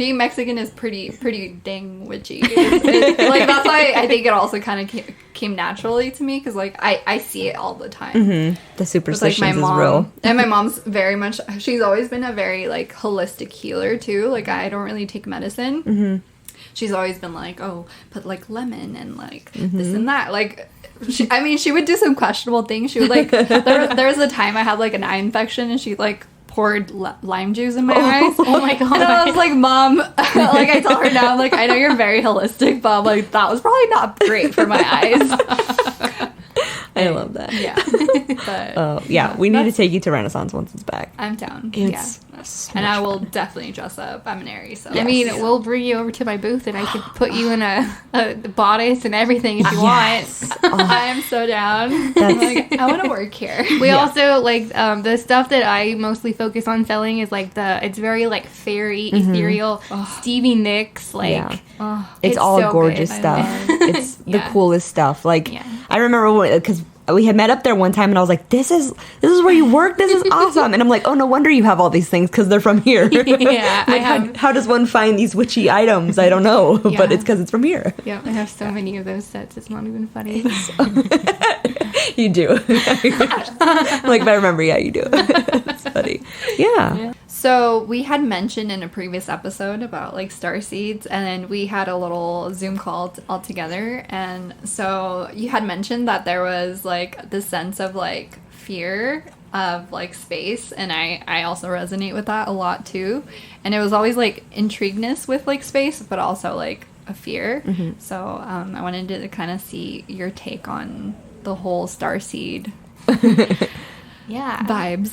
being Mexican is pretty dang witchy. Like, that's why I think it also kind of came naturally to me, because, like, I see it all the time. Mm-hmm. The superstitions With, like, my mom, is real. And my mom's very much, she's always been a very, like, holistic healer, too. Like, I don't really take medicine. Mm-hmm. She's always been like, oh, put, like, lemon and, like, this and that. Like, she would do some questionable things. She would, like, there was a time I had, like, an eye infection, and she, like, poured lime juice in my eyes. Oh my god. And I was like, Mom, like, I tell her now, I'm like, I know you're very holistic, but I'm like, that was probably not great for my eyes. I love that. Yeah. But Oh, yeah. We need to take you to Renaissance once it's back. I'm down. It's Yeah. so And much I will fun. definitely dress up. I'm an Aries, so. I mean, we'll bring you over to my booth and I could put you in a bodice and everything if you Yes. want. I am so down. That's- Like, I want to work here. We Yeah. also, like, the stuff that I mostly focus on selling is, like, it's very, like, fairy, ethereal, Stevie Nicks, like, Yeah. Oh, It's all so gorgeous good. I stuff. love It's the Yeah. coolest stuff. Like, Yeah. I remember because we had met up there one time, and I was like, "This is where you work. This is awesome." And I'm like, "Oh, no wonder you have all these things, because they're from here." Yeah, I Like, have- how does one find these witchy items? I don't know, but Yeah. it's because it's from here. yeah, I have so many of those sets. It's not even funny. You do. Like, if I remember, yeah, you do. It's funny. Yeah. So we had mentioned in a previous episode about like star seeds, and then we had a little Zoom call all together. And so you had mentioned that there was like this sense of like fear of like space, and I also resonate with that a lot too. And it was always like intrigueness with like space, but also like a fear. So I wanted to kind of see your take on the whole star seed Yeah. vibes.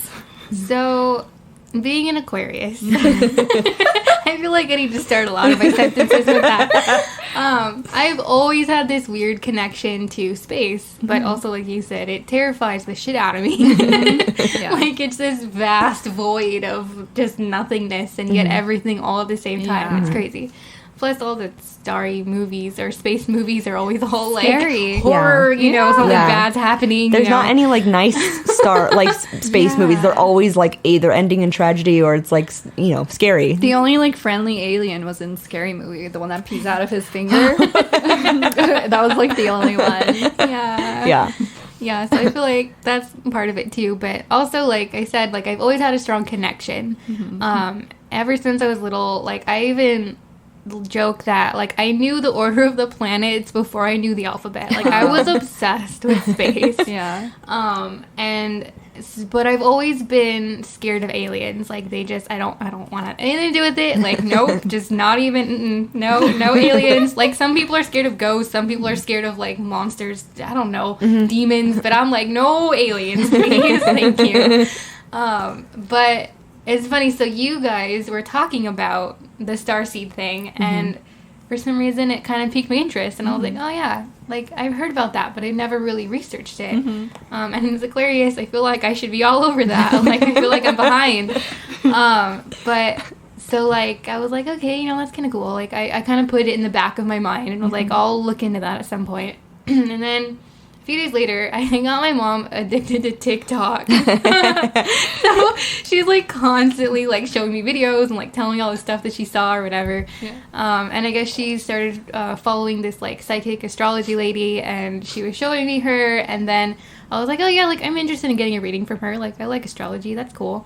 So, being an Aquarius, I feel like I need to start a lot of my sentences with that. I've always had this weird connection to space, but also, like you said, it terrifies the shit out of me. Yeah. Like, it's this vast void of just nothingness and yet everything all at the same time. Yeah. It's crazy. Plus, all the starry movies or space movies are always all like Scary. horror, you know, something Yeah. bad's happening. There's you know? not any like nice space Yeah. movies. They're always like either ending in tragedy or it's like scary. The only like friendly alien was in Scary Movie, the one that pees out of his finger. That was like the only one. Yeah. Yeah. Yeah, so I feel like that's part of it too. But also, like I said, like I've always had a strong connection. Ever since I was little, like I even joke that like I knew the order of the planets before I knew the alphabet. Like I was obsessed with space. Yeah. But I've always been scared of aliens. Like they just, I don't want anything to do with it. Like nope, just not even. No aliens. Like some people are scared of ghosts. Some people are scared of like monsters. I don't know, demons. But I'm like no aliens, please, thank you. But it's funny. So you guys were talking about the starseed thing, and for some reason it kind of piqued my interest, and I was like, oh yeah, like I've heard about that, but I never really researched it. And as Aquarius, I feel like I should be all over that. Like I feel like I'm behind. But so like I was like, okay, that's kind of cool. Like I kind of put it in the back of my mind and was like, I'll look into that at some point. And then a few days later, I got my mom addicted to TikTok. So she's like constantly like showing me videos and like telling me all the stuff that she saw or whatever. Yeah. And I guess she started following this like psychic astrology lady, and she was showing me her, and then I was like, oh yeah, like I'm interested in getting a reading from her. Like I like astrology, that's cool.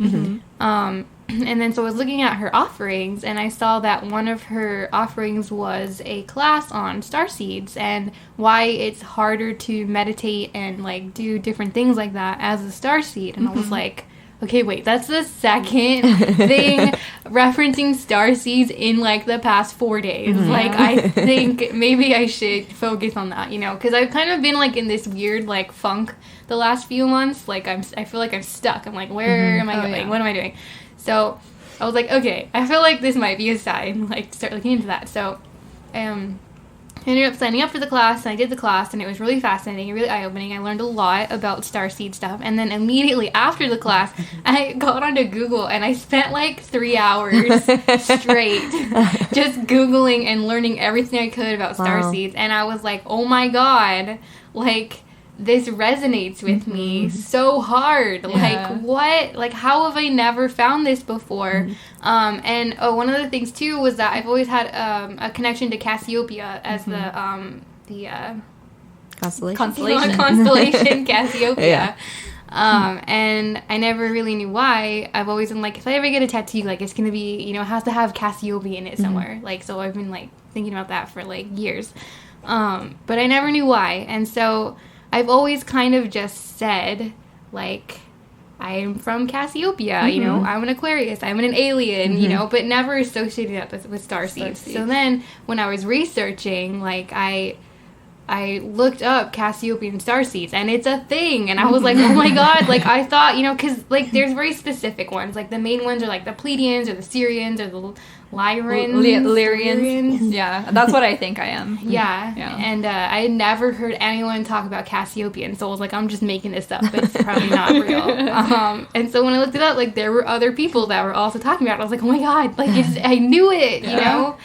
And then so I was looking at her offerings, and I saw that one of her offerings was a class on starseeds and why it's harder to meditate and like do different things like that as a starseed. And I was like, okay, wait, that's the second thing referencing starseeds in like the past 4 days. Like I think maybe I should focus on that, because I've kind of been like in this weird like funk the last few months. Like I feel like I'm stuck. I'm like, where am I going? yeah. What am I doing? So I was like, okay, I feel like this might be a sign, like to start looking into that. So I ended up signing up for the class, and I did the class, and it was really fascinating and really eye-opening. I learned a lot about starseed stuff, and then immediately after the class, I got onto Google, and I spent like 3 hours straight just Googling and learning everything I could about Wow. starseeds, and I was like, oh my god, like this resonates with me so hard. Like, what? Like, how have I never found this before? And one of the things, too, was that I've always had a connection to Cassiopeia as the constellation Cassiopeia. And I never really knew why. I've always been like, if I ever get a tattoo, like, it's gonna be, you know, it has to have Cassiopeia in it somewhere. Like, so I've been, like, thinking about that for, like, years. But I never knew why. And so I've always kind of just said, like, I'm from Cassiopeia, you know, I'm an Aquarius, I'm an alien, you know, but never associated that with starseeds. So then when I was researching, like, I looked up Cassiopeian starseeds, and it's a thing, and I was like, oh my god, like, I thought, you know, because, like, there's very specific ones, like, the main ones are, like, the Pleiadians, or the Syrians, or the Lyrians. Yeah, that's what I think I am. Yeah. And I had never heard anyone talk about Cassiopeian, so I was like, I'm just making this up. It's probably not real. And so when I looked it up, like, there were other people that were also talking about it. I was like, oh my god, like, I knew it, you know?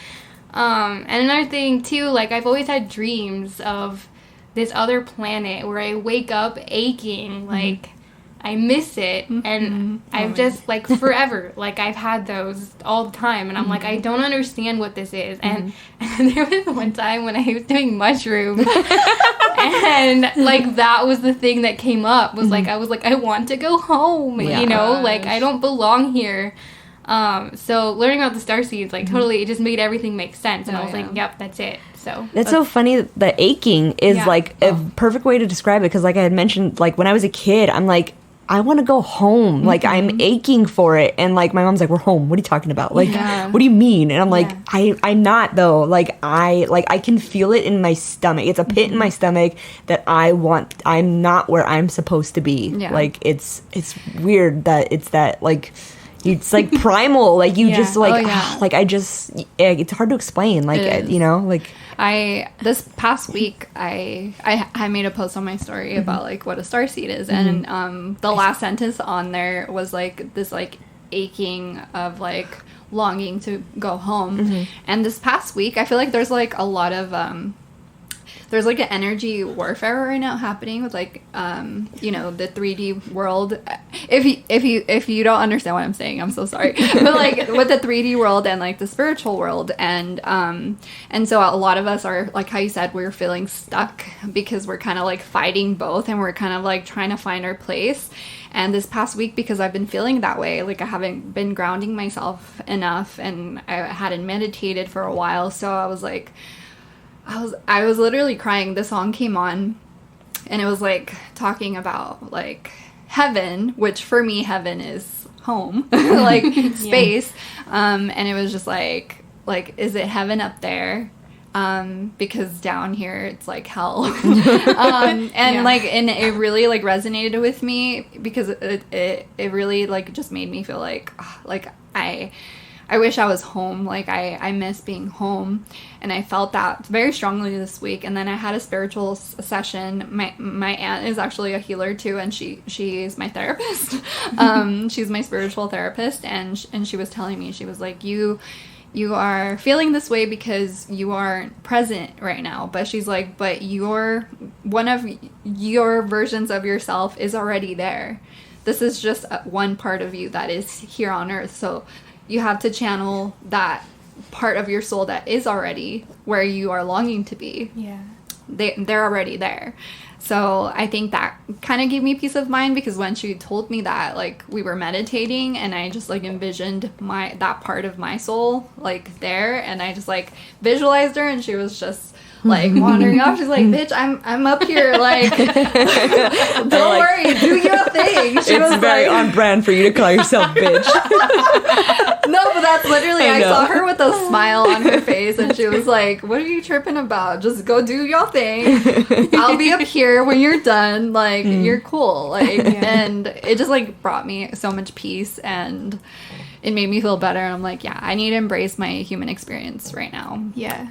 And another thing, too, like, I've always had dreams of this other planet where I wake up aching, like, I miss it, and I've just, like, forever, like, I've had those all the time, and I'm like, I don't understand what this is, and there was one time when I was doing mushrooms, and, like, that was the thing that came up, was, like, I was like, I want to go home, you know, like, I don't belong here. So learning about the starseeds, like, totally, it just made everything make sense, and I was like, yep, that's it. So that's so funny. The aching is like a perfect way to describe it, because, like I had mentioned, like, when I was a kid, I'm like, I want to go home. Like, I'm aching for it. And, like, my mom's like, we're home. What are you talking about? Like, what do you mean? And I'm like, I'm not, though. Like, I can feel it in my stomach. It's a pit in my stomach that I'm not where I'm supposed to be. Yeah. Like, it's weird that it's that, like, it's like primal. Like, you just, like, like, it's hard to explain. Like, you know, like. This past week I made a post on my story about, like, what a starseed is, and the last sentence on there was, like, this, like, aching of, like, longing to go home. And this past week I feel like there's, like, a lot of there's, like, an energy warfare right now happening with, like, you know, the 3D world. If you don't understand what I'm saying, I'm so sorry. But, like, with the 3D world and, like, the spiritual world, and so a lot of us are, like how you said, we're feeling stuck because we're kind of, like, fighting both, and we're kind of, like, trying to find our place. And this past week, because I've been feeling that way, like, I haven't been grounding myself enough, and I hadn't meditated for a while, so I was like, I was literally crying. The song came on, and it was, like, talking about, like, heaven, which for me, heaven is home, like, space. And it was just like, is it heaven up there? Because down here it's like hell. Like, and it really, like, resonated with me, because it really, like, just made me feel like I wish I was home. Like, I miss being home. And I felt that very strongly this week. And then I had a spiritual session. My aunt is actually a healer too, and she is my therapist. She's my spiritual therapist, and she was telling me, she was like, you are feeling this way because you aren't present right now. But she's like, but one of your versions of yourself is already there. This is just one part of you that is here on earth. So you have to channel that part of your soul that is already where you are longing to be. Yeah. They're already there. So I think that kind of gave me peace of mind, because when she told me that, like, we were meditating, and I just, like, envisioned that part of my soul, like, there, and I just, like, visualized her, and she was just, like, wandering off. She's like, bitch, I'm up here, like, don't worry, do your thing. She was very, like, on brand for you to call yourself bitch. No, but that's literally, I saw her with a smile on her face, and she was like, what are you tripping about? Just go do your thing. I'll be up here when you're done. Like, you're cool. Like, and it just, like, brought me so much peace, and it made me feel better. And I'm like, yeah, I need to embrace my human experience right now. Yeah.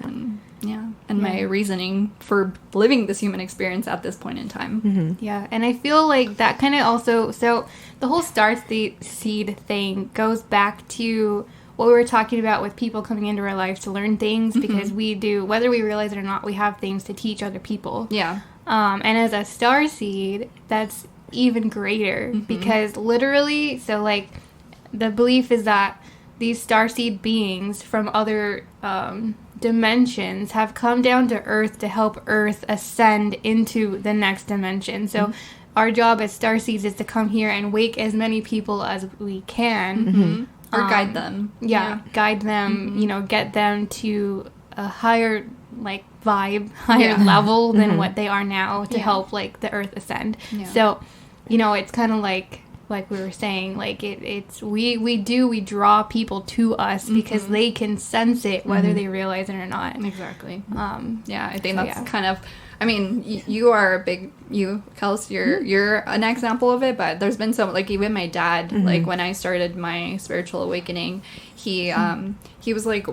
And my reasoning for living this human experience at this point in time. Yeah, and I feel like that kind of also, so the whole starseed thing goes back to what we were talking about with people coming into our lives to learn things, because we do, whether we realize it or not, we have things to teach other people. Yeah. And as a starseed, that's even greater because literally, so like the belief is that these starseed beings from other dimensions have come down to Earth to help Earth ascend into the next dimension. So our job as starseeds is to come here and wake as many people as we can. Or guide them. Yeah, guide them, you know, get them to a higher like vibe, higher level than what they are now to help like the Earth ascend. So, you know, it's kind of like we were saying, like we draw people to us because they can sense it whether they realize it or not. Exactly. Yeah, I think that's kind of. I mean, you are a big Kels. You're an example of it. But there's been some, like, even my dad. Like when I started my spiritual awakening, he was like,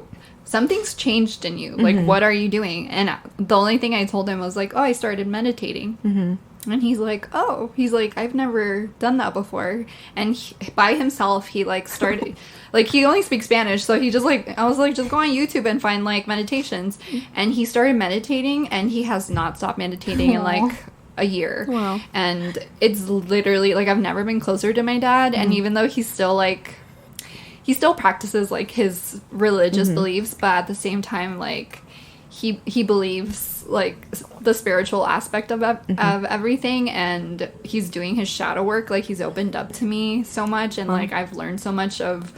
something's changed in you. Like, what are you doing? And the only thing I told him was like, oh, I started meditating. And he's like, I've never done that before. And by himself, he like started, like he only speaks Spanish. So he just like, I was like, just go on YouTube and find like meditations. And he started meditating and he has not stopped meditating in like a year. Wow. And it's literally like, I've never been closer to my dad. And even though he's still like, he still practices like his religious beliefs, but at the same time, like he believes like the spiritual aspect of everything, and he's doing his shadow work. Like he's opened up to me so much, and like I've learned so much of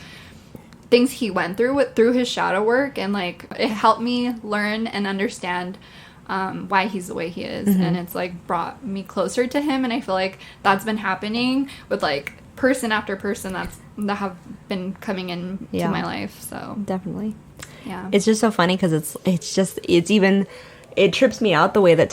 things he went through his shadow work, and like it helped me learn and understand why he's the way he is, and it's like brought me closer to him. And I feel like that's been happening with like person after person that have been coming in to my life. So Definitely. yeah, It's just so funny because it trips me out the way that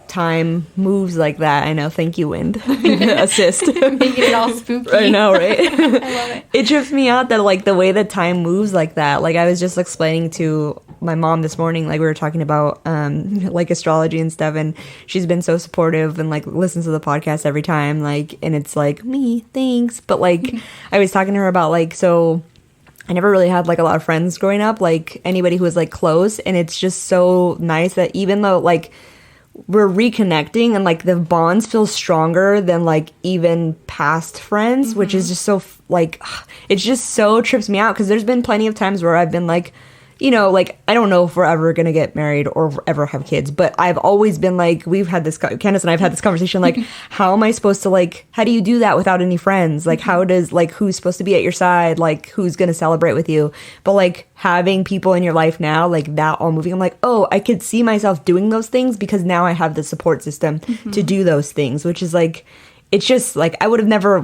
time moves like that. I know. Thank you, Wind. Assist. Making it all spooky. I know, right? I love it. It trips me out that like the way that time moves like that. Like I was just explaining to my mom this morning, like we were talking about like astrology and stuff, and she's been so supportive and like listens to the podcast every time, like, and it's like, me, thanks. But like I was talking to her about like, so I never really had like a lot of friends growing up, like anybody who was like close, and it's just so nice that even though like we're reconnecting and like the bonds feel stronger than like even past friends, which is just so like it's just so trips me out because there's been plenty of times where I've been like, you know, like, I don't know if we're ever going to get married or ever have kids, but I've always been like, Candice and I have had this conversation, like, how am I supposed to, like, how do you do that without any friends? Like, how does, like, who's supposed to be at your side? Like, who's going to celebrate with you? But, like, having people in your life now, like, that all moving, I'm like, oh, I could see myself doing those things because now I have the support system to do those things, which is, like, it's just like I would have never,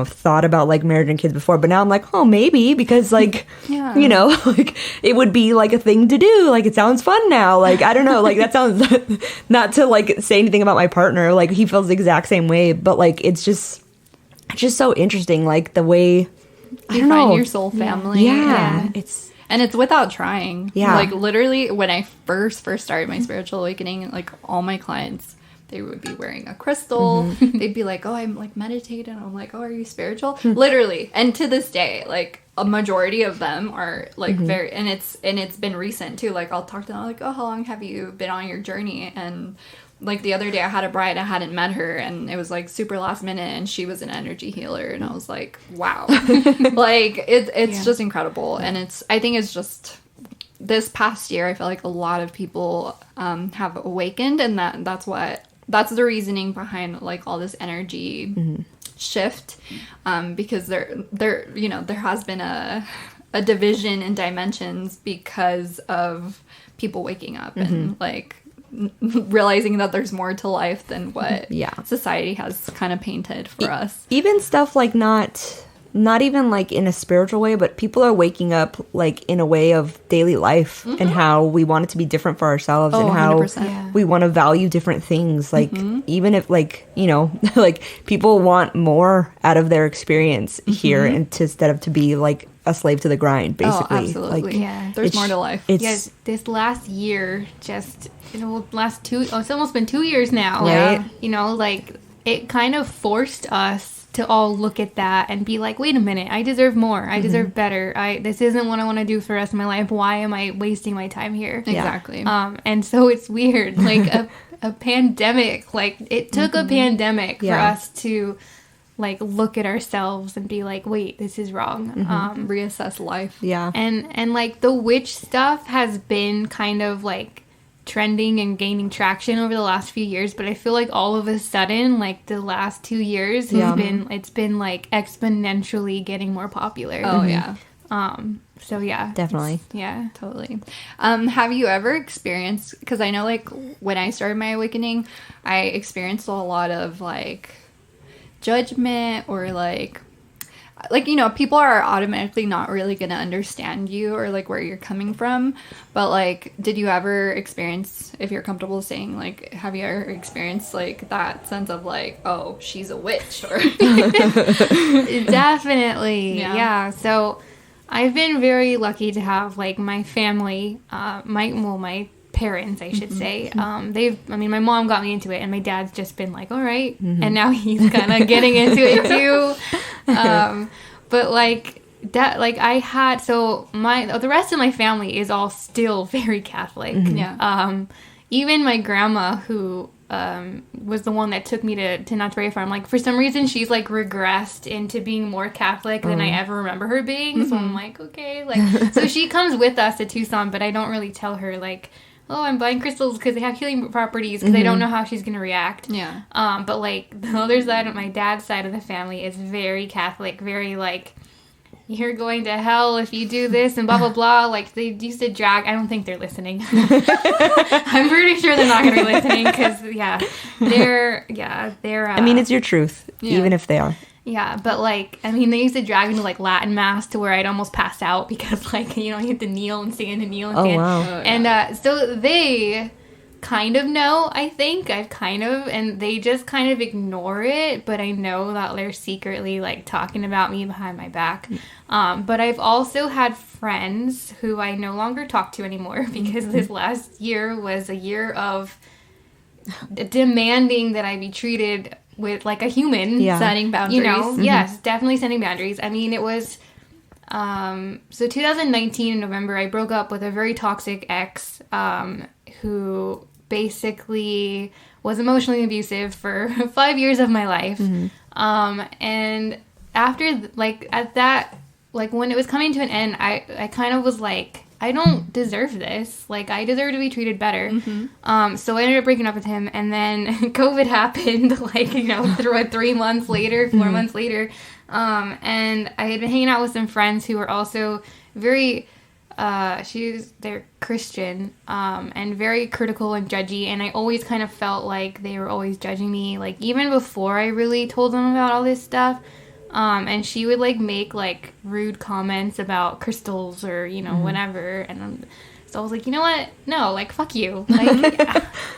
thought about like marriage and kids before, but now I'm like, oh, maybe because like, like it would be like a thing to do. Like it sounds fun now. Like I don't know, like that sounds not to like say anything about my partner. Like he feels the exact same way, but like it's just so interesting. Like the way you find your soul family. Yeah. And it's without trying. Yeah. Like literally when I first started my spiritual awakening, like all my clients, they would be wearing a crystal. They'd be like, oh, I'm like meditating. I'm like, oh, are you spiritual? Literally. And to this day, like a majority of them are like very, and it's been recent too. Like I'll talk to them like, oh, how long have you been on your journey? And like the other day I had a bride, I hadn't met her, and it was like super last minute, and she was an energy healer. And I was like, wow. Like it's just incredible. And I think it's just, this past year, I feel like a lot of people have awakened, and that's the reasoning behind like all this energy shift, because there has been a division in dimensions because of people waking up and like realizing that there's more to life than what society has kind of painted for us. Even stuff like not even like in a spiritual way, but people are waking up like in a way of daily life and how we want it to be different for ourselves and how 100%. we want to value different things. Like even if like, like people want more out of their experience here instead of to be like a slave to the grind, basically. Oh, absolutely. Like, there's more to life. Yes, this last year, just it's almost been 2 years now. Right. Like it kind of forced us to all look at that and be like, wait a minute, I deserve more. I deserve better. This isn't what I want to do for the rest of my life. Why am I wasting my time here? Exactly. And so it's weird, like a pandemic, like it took a pandemic for us to like look at ourselves and be like, wait, this is wrong. Reassess life. Yeah. And like the witch stuff has been kind of like trending and gaining traction over the last few years, but I feel like all of a sudden, like the last 2 years it's been like exponentially getting more popular. Oh yeah. So yeah. Definitely. Yeah. Totally. Have you ever experienced, because I know like when I started my awakening, I experienced a lot of like judgment or like you know, people are automatically not really gonna understand you or like where you're coming from, but like did you ever experience, if you're comfortable saying, like have you ever experienced like that sense of like, oh, she's a witch? Or Definitely. Yeah. So I've been very lucky to have like my family, my parents, I should say. My mom got me into it, and my dad's just been like, all right. And now he's kind of getting into it too. But like that, like I had, so the rest of my family is all still very Catholic. Yeah. Even my grandma, who was the one that took me to Nantaray Farm, like for some reason she's like regressed into being more Catholic than I ever remember her being. So I'm like, okay, like, so she comes with us to Tucson, but I don't really tell her like, oh, I'm buying crystals because they have healing properties, because I don't know how she's going to react. Yeah. But, like, the other side of my dad's side of the family is very Catholic, very, like, you're going to hell if you do this and blah, blah, blah. Like, they used to drag... I don't think they're listening. I'm pretty sure they're not going to be listening because, they're... I mean, it's your truth, even if they are. Yeah, but, like, I mean, they used to drag me to, like, Latin Mass to where I'd almost pass out because, like, you know, you have to kneel and stand and kneel and stand. Oh, wow. And so they kind of know, I think. And they just kind of ignore it, but I know that they're secretly, like, talking about me behind my back. But I've also had friends who I no longer talk to anymore because this last year was a year of demanding that I be treated with like a human. Setting boundaries. You know, yes, definitely setting boundaries. I mean, it was, so 2019 in November, I broke up with a very toxic ex, who basically was emotionally abusive for 5 years of my life. And after, like, at that, like, when it was coming to an end, I kind of was like, I don't deserve this. Like, I deserve to be treated better. So I ended up breaking up with him, and then COVID happened, like, you know, 3 months later, 4 months later. And I had been hanging out with some friends who were also very, they're Christian, and very critical and judgy, and I always kind of felt like they were always judging me, like, even before I really told them about all this stuff. And she would, like, make, like, rude comments about crystals or, you know, whatever. And so I was like, you know what? No, like, fuck you. Like,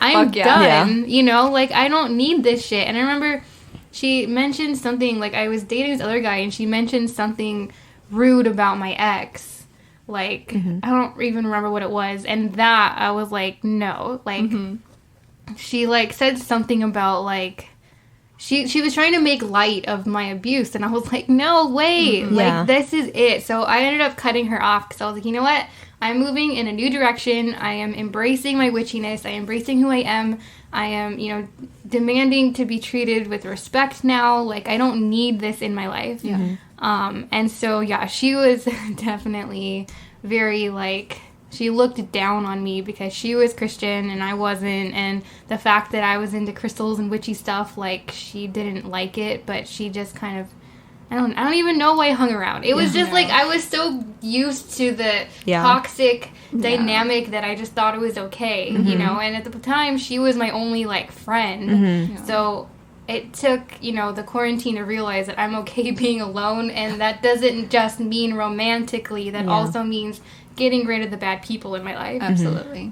I'm done, you know? Like, I don't need this shit. And I remember she mentioned something, like, I was dating this other guy, and she mentioned something rude about my ex. Like, I don't even remember what it was. And that, I was like, no. Like, she, like, said something about, like... She was trying to make light of my abuse, and I was like, no, wait, like, this is it. So I ended up cutting her off, because I was like, you know what? I'm moving in a new direction. I am embracing my witchiness. I am embracing who I am. I am, you know, demanding to be treated with respect now. Like, I don't need this in my life. And so, yeah, she was definitely very, like... She looked down on me because she was Christian and I wasn't, and the fact that I was into crystals and witchy stuff, like, she didn't like it, but she just kind of, I don't even know why I hung around. It was just like, I was so used to the toxic dynamic that I just thought it was okay, you know, and at the time, she was my only, like, friend, so it took, you know, the quarantine to realize that I'm okay being alone, and that doesn't just mean romantically, that also means getting rid of the bad people in my life. Absolutely.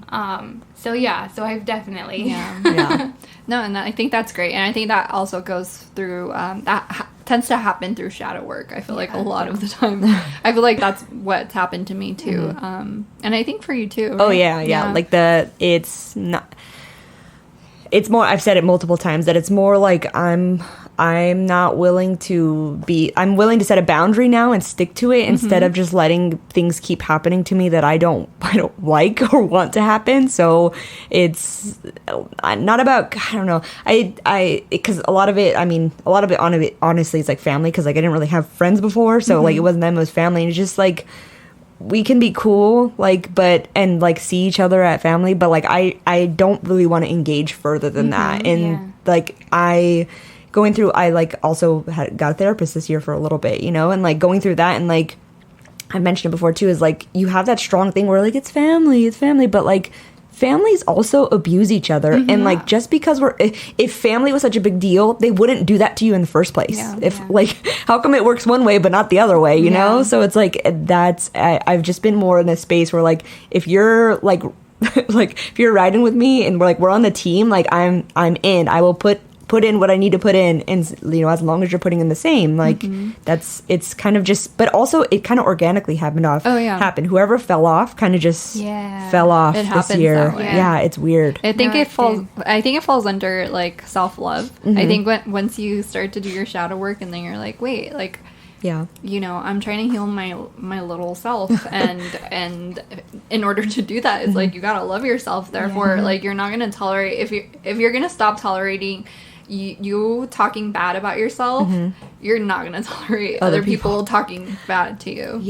So I've definitely. No, and I think that's great. And I think that also goes through, tends to happen through shadow work. I feel like a lot of the time. I feel like that's what's happened to me too. And I think for you too. Right? Oh, yeah. Like it's not... it's more, I've said it multiple times, that it's more like I'm not willing to I'm willing to set a boundary now and stick to it instead of just letting things keep happening to me that I don't like or want to happen. So it's not about, I don't know, because a lot of it honestly is like family, because like I didn't really have friends before, so like it wasn't them, it was family, and it's just like we can be cool, like, but, and like see each other at family, but like I don't really want to engage further than that. And like I like also got a therapist this year for a little bit, you know, and like going through that, and like I mentioned it before too, is like you have that strong thing where like it's family, but like families also abuse each other. And like just because if family was such a big deal, they wouldn't do that to you in the first place. Like, how come it works one way but not the other way, you know? So it's like I've just been more in a space where like if you're like like if you're riding with me and we're on the team, like I'm in, I will put in what I need to put in, and you know, as long as you're putting in the same, like it's kind of just, but also it kind of organically happened. Whoever fell off kind of just fell off this year. It's weird. I think it falls under like self-love. I think once you start to do your shadow work, and then you're like, wait, like, you know, I'm trying to heal my little self, and in order to do that, it's like you gotta love yourself. Therefore, like you're not gonna tolerate, if you're gonna stop tolerating you talking bad about yourself, you're not gonna tolerate other people talking bad to you.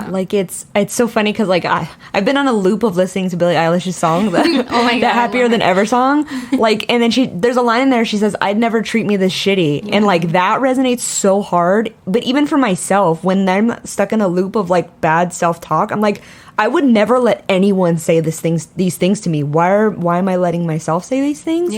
Like it's so funny because like I've been on a loop of listening to Billie Eilish's song, that Happier Than Ever song, like, and then there's a line in there, she says, "I'd never treat me this shitty," and like that resonates so hard. But even for myself, when I'm stuck in a loop of like bad self-talk, I'm like, I would never let anyone say these things to me. Why am I letting myself say these things?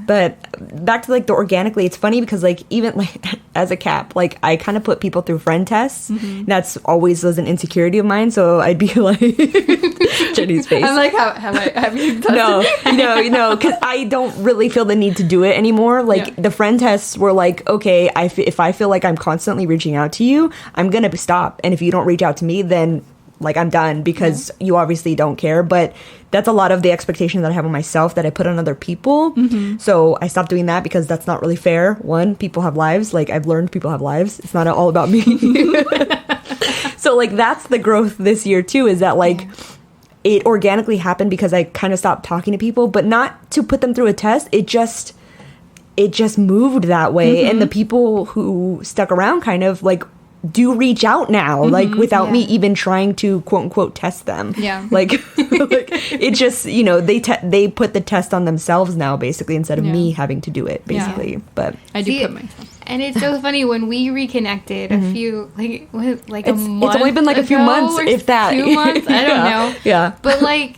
But back to like the organically, it's funny because like even like as a cap, like I kind of put people through friend tests. That's always was an insecurity of mine. So I'd be like, Jenny's face. I'm like, have you done No, because I don't really feel the need to do it anymore. Like the friend tests were like, okay, if I feel like I'm constantly reaching out to you, I'm gonna stop. And if you don't reach out to me, then like I'm done, because you obviously don't care. But that's a lot of the expectation that I have on myself that I put on other people. So I stopped doing that because that's not really fair. One, people have lives. Like I've learned people have lives. It's not all about me. So like that's the growth this year too, is that like it organically happened because I kind of stopped talking to people, but not to put them through a test. It just moved that way. And the people who stuck around kind of like do reach out now, like without me even trying to quote unquote test them. Like it just, you know, they put the test on themselves now, basically, instead of me having to do it, basically. But I do put myself. And it's so funny, when we reconnected a few, like a month. It's only been like a few months, if that. 2 months, I don't know. Yeah. But like,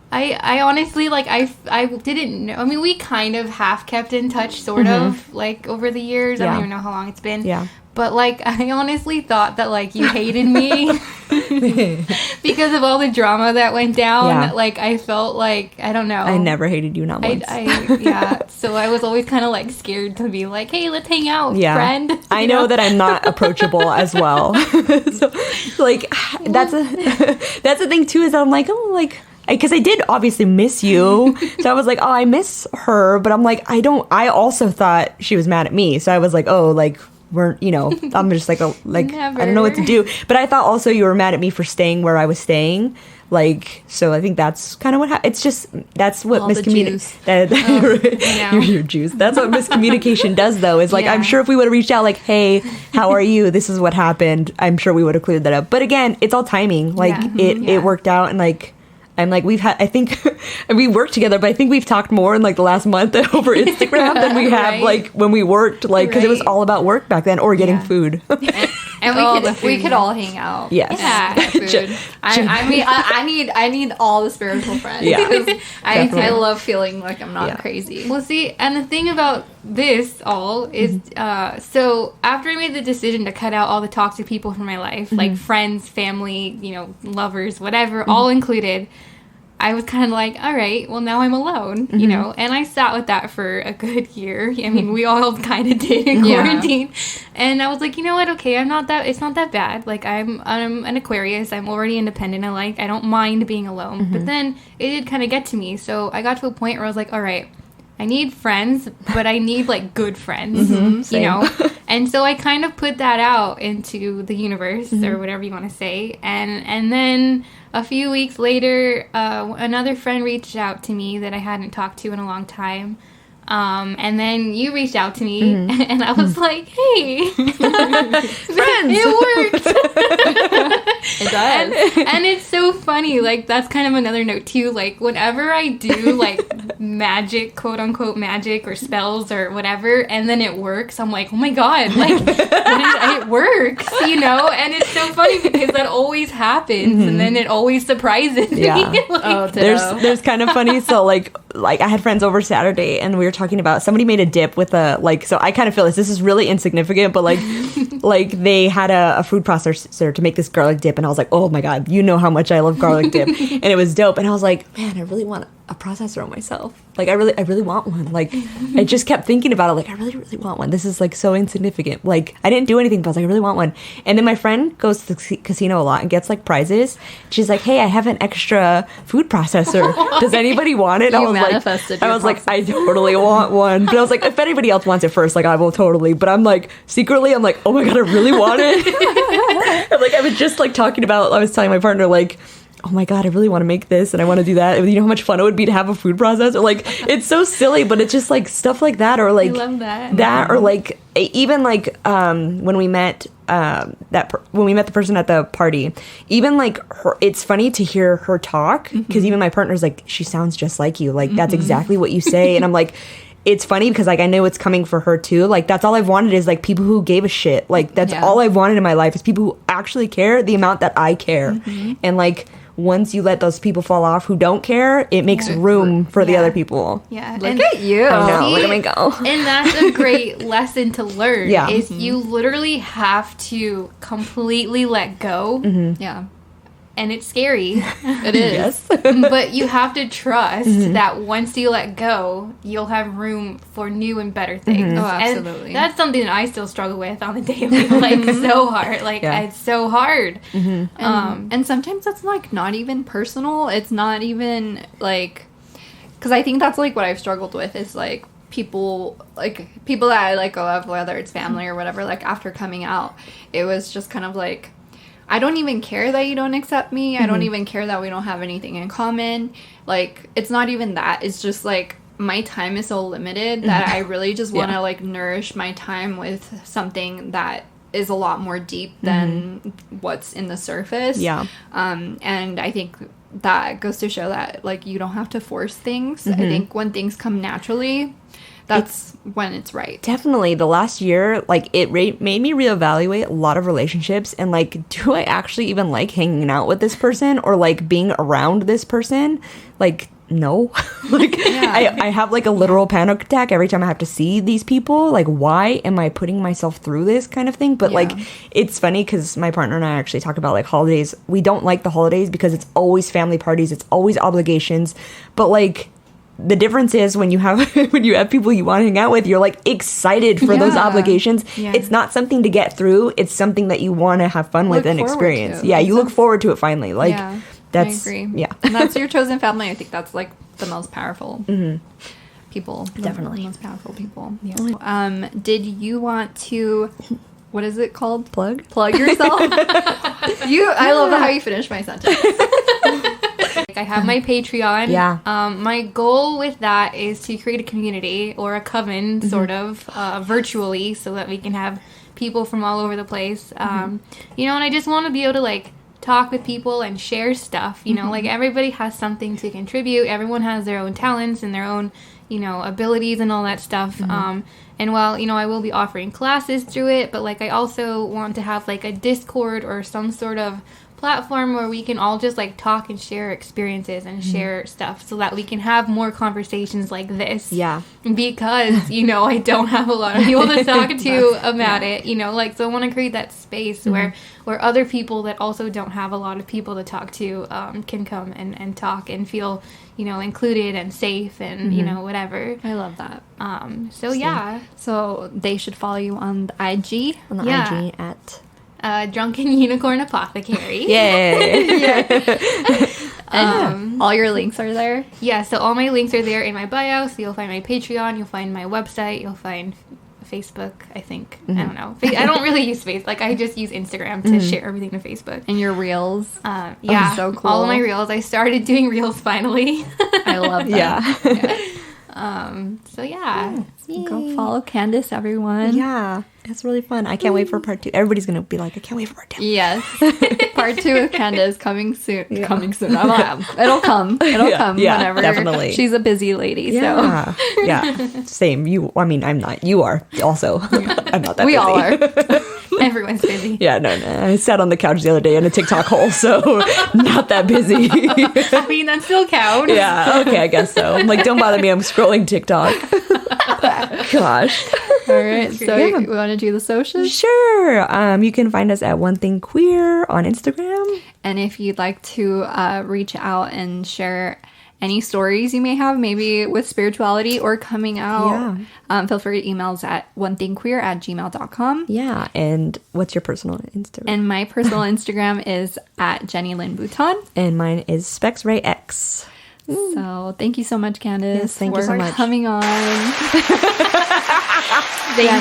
I honestly, like, I didn't know. I mean, we kind of half kept in touch, sort of, like, over the years. I don't even know how long it's been. But, like, I honestly thought that, like, you hated me because of all the drama that went down. Like, I felt like, I don't know. I never hated you, not once. So I was always kind of, like, scared to be like, hey, let's hang out, friend. I know that I'm not approachable as well. So, like, that's the thing, too, is I'm like, oh, like, because I did obviously miss you. So I was like, oh, I miss her. But I'm like, I also thought she was mad at me. So I was like, oh, like, we're, you know, I'm just like, I don't know what to do. But I thought also you were mad at me for staying where I was staying. Like, so I think that's kind of what happened. It's just, that's what miscommunication. Your juice. That's what miscommunication does, though, is like, I'm sure if we would have reached out, like, hey, how are you? This is what happened. I'm sure we would have cleared that up. But again, it's all timing. Like, it worked out, and like, I'm like, I think we worked together, but I think we've talked more in like the last month over Instagram than we have like when we worked, like, because it was all about work back then, or getting food. And we could all hang out. Yes. Food. I need all the spiritual friends. Because I love feeling like I'm not crazy. Well, see, and the thing about this all is, so after I made the decision to cut out all the toxic people from my life, like friends, family, you know, lovers, whatever, all included, I was kind of like, all right, well, now I'm alone, you know, and I sat with that for a good year. I mean, we all kind of did in quarantine, and I was like, you know what, okay, it's not that bad. Like, I'm an Aquarius, I'm already independent, I don't mind being alone, but then it did kind of get to me, so I got to a point where I was like, all right, I need friends, but I need like good friends, you know? And so I kind of put that out into the universe or whatever you want to say. And then a few weeks later, another friend reached out to me that I hadn't talked to in a long time. And then you reached out to me and I was like, hey, friends, it worked. It does. And it's so funny. Like, that's kind of another note too. Like, whenever I do like magic, quote unquote magic or spells or whatever, and then it works, I'm like, oh my God, like, it works, you know? And it's so funny because that always happens and then it always surprises me. Like, there's kind of funny. So like I had friends over Saturday and we were talking about somebody made a dip with a like, so I kind of feel this is really insignificant, but like like they had a food processor to make this garlic dip and I was like, oh my God, you know how much I love garlic dip. And it was dope. And I was like, man, I really want a processor on myself. Like I really want one. Like I just kept thinking about it. Like I really want one. This is like so insignificant. Like I didn't do anything, but I was like, I really want one. And then my friend goes to the casino a lot and gets like prizes. She's like, hey, I have an extra food processor. Does anybody want it? You I was manifested your like, I totally want one. But I was like, if anybody else wants it first, like I will totally. But I'm like, secretly, I'm like, oh my God, I really want it. And like I was just like talking about, I was telling my partner like, oh my God, I really want to make this and I want to do that. You know how much fun it would be to have a food processor? Like, it's so silly, but it's just like stuff like that, or like I love that. That, or like even like when we met when we met the person at the party, even like her, it's funny to hear her talk because even my partner's like, she sounds just like you. Like that's exactly what you say, and I'm like. It's funny because like I know it's coming for her too. Like that's all I've wanted is like people who gave a shit. Like that's all I've wanted in my life is people who actually care the amount that I care. And like once you let those people fall off who don't care, it makes room for the other people. Yeah. Look at you. I know. Look at me go. And that's a great lesson to learn. Yeah. Is you literally have to completely let go. Yeah. And it's scary. It is. Yes. But you have to trust that once you let go, you'll have room for new and better things. Oh, absolutely. And that's something that I still struggle with on the daily, like so hard. Like it's so hard. And sometimes that's like not even personal. It's not even like, because I think that's like what I've struggled with is like people that I like go of, whether it's family or whatever, like after coming out, it was just kind of like, I don't even care that you don't accept me. I don't even care that we don't have anything in common. Like, it's not even that. It's just, like, my time is so limited that I really just want to, like, nourish my time with something that is a lot more deep than what's in the surface. Yeah. And I think that goes to show that, like, you don't have to force things. I think when things come naturally, that's when it's right. Definitely. The last year, like, it made me reevaluate a lot of relationships and, like, do I actually even like hanging out with this person or, like, being around this person? Like, no. Like, I have, like, a literal panic attack every time I have to see these people. Like, why am I putting myself through this kind of thing? But, like, it's funny because my partner and I actually talk about, like, holidays. We don't like the holidays because it's always family parties. It's always obligations. But, like... The difference is when you have people you want to hang out with, you're like excited for those obligations. Yeah. It's not something to get through. It's something that you want to have fun with and experience. Yeah, you look forward to it finally. Like that's I agree. Yeah. And that's your chosen family. I think that's like the most powerful people. Definitely. The most powerful people. Yeah. Did you want to what is it called? Plug yourself? I love how you finish my sentence. I have my Patreon. Yeah. My goal with that is to create a community or a coven, sort of, virtually, so that we can have people from all over the place. You know, and I just want to be able to, like, talk with people and share stuff. You know, like, everybody has something to contribute. Everyone has their own talents and their own, you know, abilities and all that stuff. And while, you know, I will be offering classes through it, but, like, I also want to have, like, a Discord or some sort of platform where we can all just like talk and share experiences and share stuff so that we can have more conversations like this. Yeah. Because, you know, I don't have a lot of people to talk to about it, you know, like, so I want to create that space where other people that also don't have a lot of people to talk to can come and talk and feel, you know, included and safe and, you know, whatever. I love that. So yeah. So they should follow you on the IG. On the IG at Drunken Unicorn Apothecary. Yay. And all your links are there. Yeah, so all my links are there in my bio. So you'll find my Patreon, you'll find my website, you'll find Facebook, I think. I don't know. I don't really use Facebook. Like, I just use Instagram to share everything to Facebook. And your reels. Yeah, so cool. all of my reels. I started doing reels finally. I love that. Yeah. So yeah. Go follow Candice, everyone. Yeah. It's really fun. I can't wait for part 2. Everybody's going to be like, I can't wait for part 2. Yes. Part 2 of Candice coming soon. Coming soon. It'll come. It'll come whenever. Definitely. She's a busy lady. Yeah. Yeah. Same. I'm not. You are also. I'm not that We busy. all are. Everyone's busy. Yeah, no. I sat on the couch the other day in a TikTok hole, so not that busy. I mean, that still counts. Yeah, okay, I guess so. I'm like, don't bother me, I'm scrolling TikTok. Gosh. All right. So we want to do the socials? Sure. You can find us at One Thing Queer on Instagram. And if you'd like to reach out and share any stories you may have, maybe with spirituality or coming out, feel free to email us at onethingqueer@gmail.com. Yeah, and what's your personal Instagram? And my personal Instagram is at Jenny Lynn Bouton. And mine is SpexRayX. So thank you so much, Candice. Yes, thank you so for much. coming on. Thank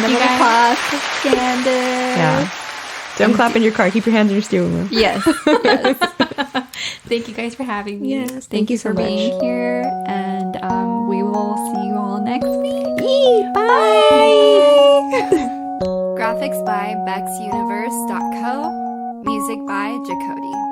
you guys. Class, Candice. Yeah. Don't clap in your car. Keep your hands on your steering wheel. Yes. Yes. Thank you guys for having me. Yes, Thank you so for much. being here. And we will see you all next week. Bye. Graphics by BexUniverse.co. Music by Jacody.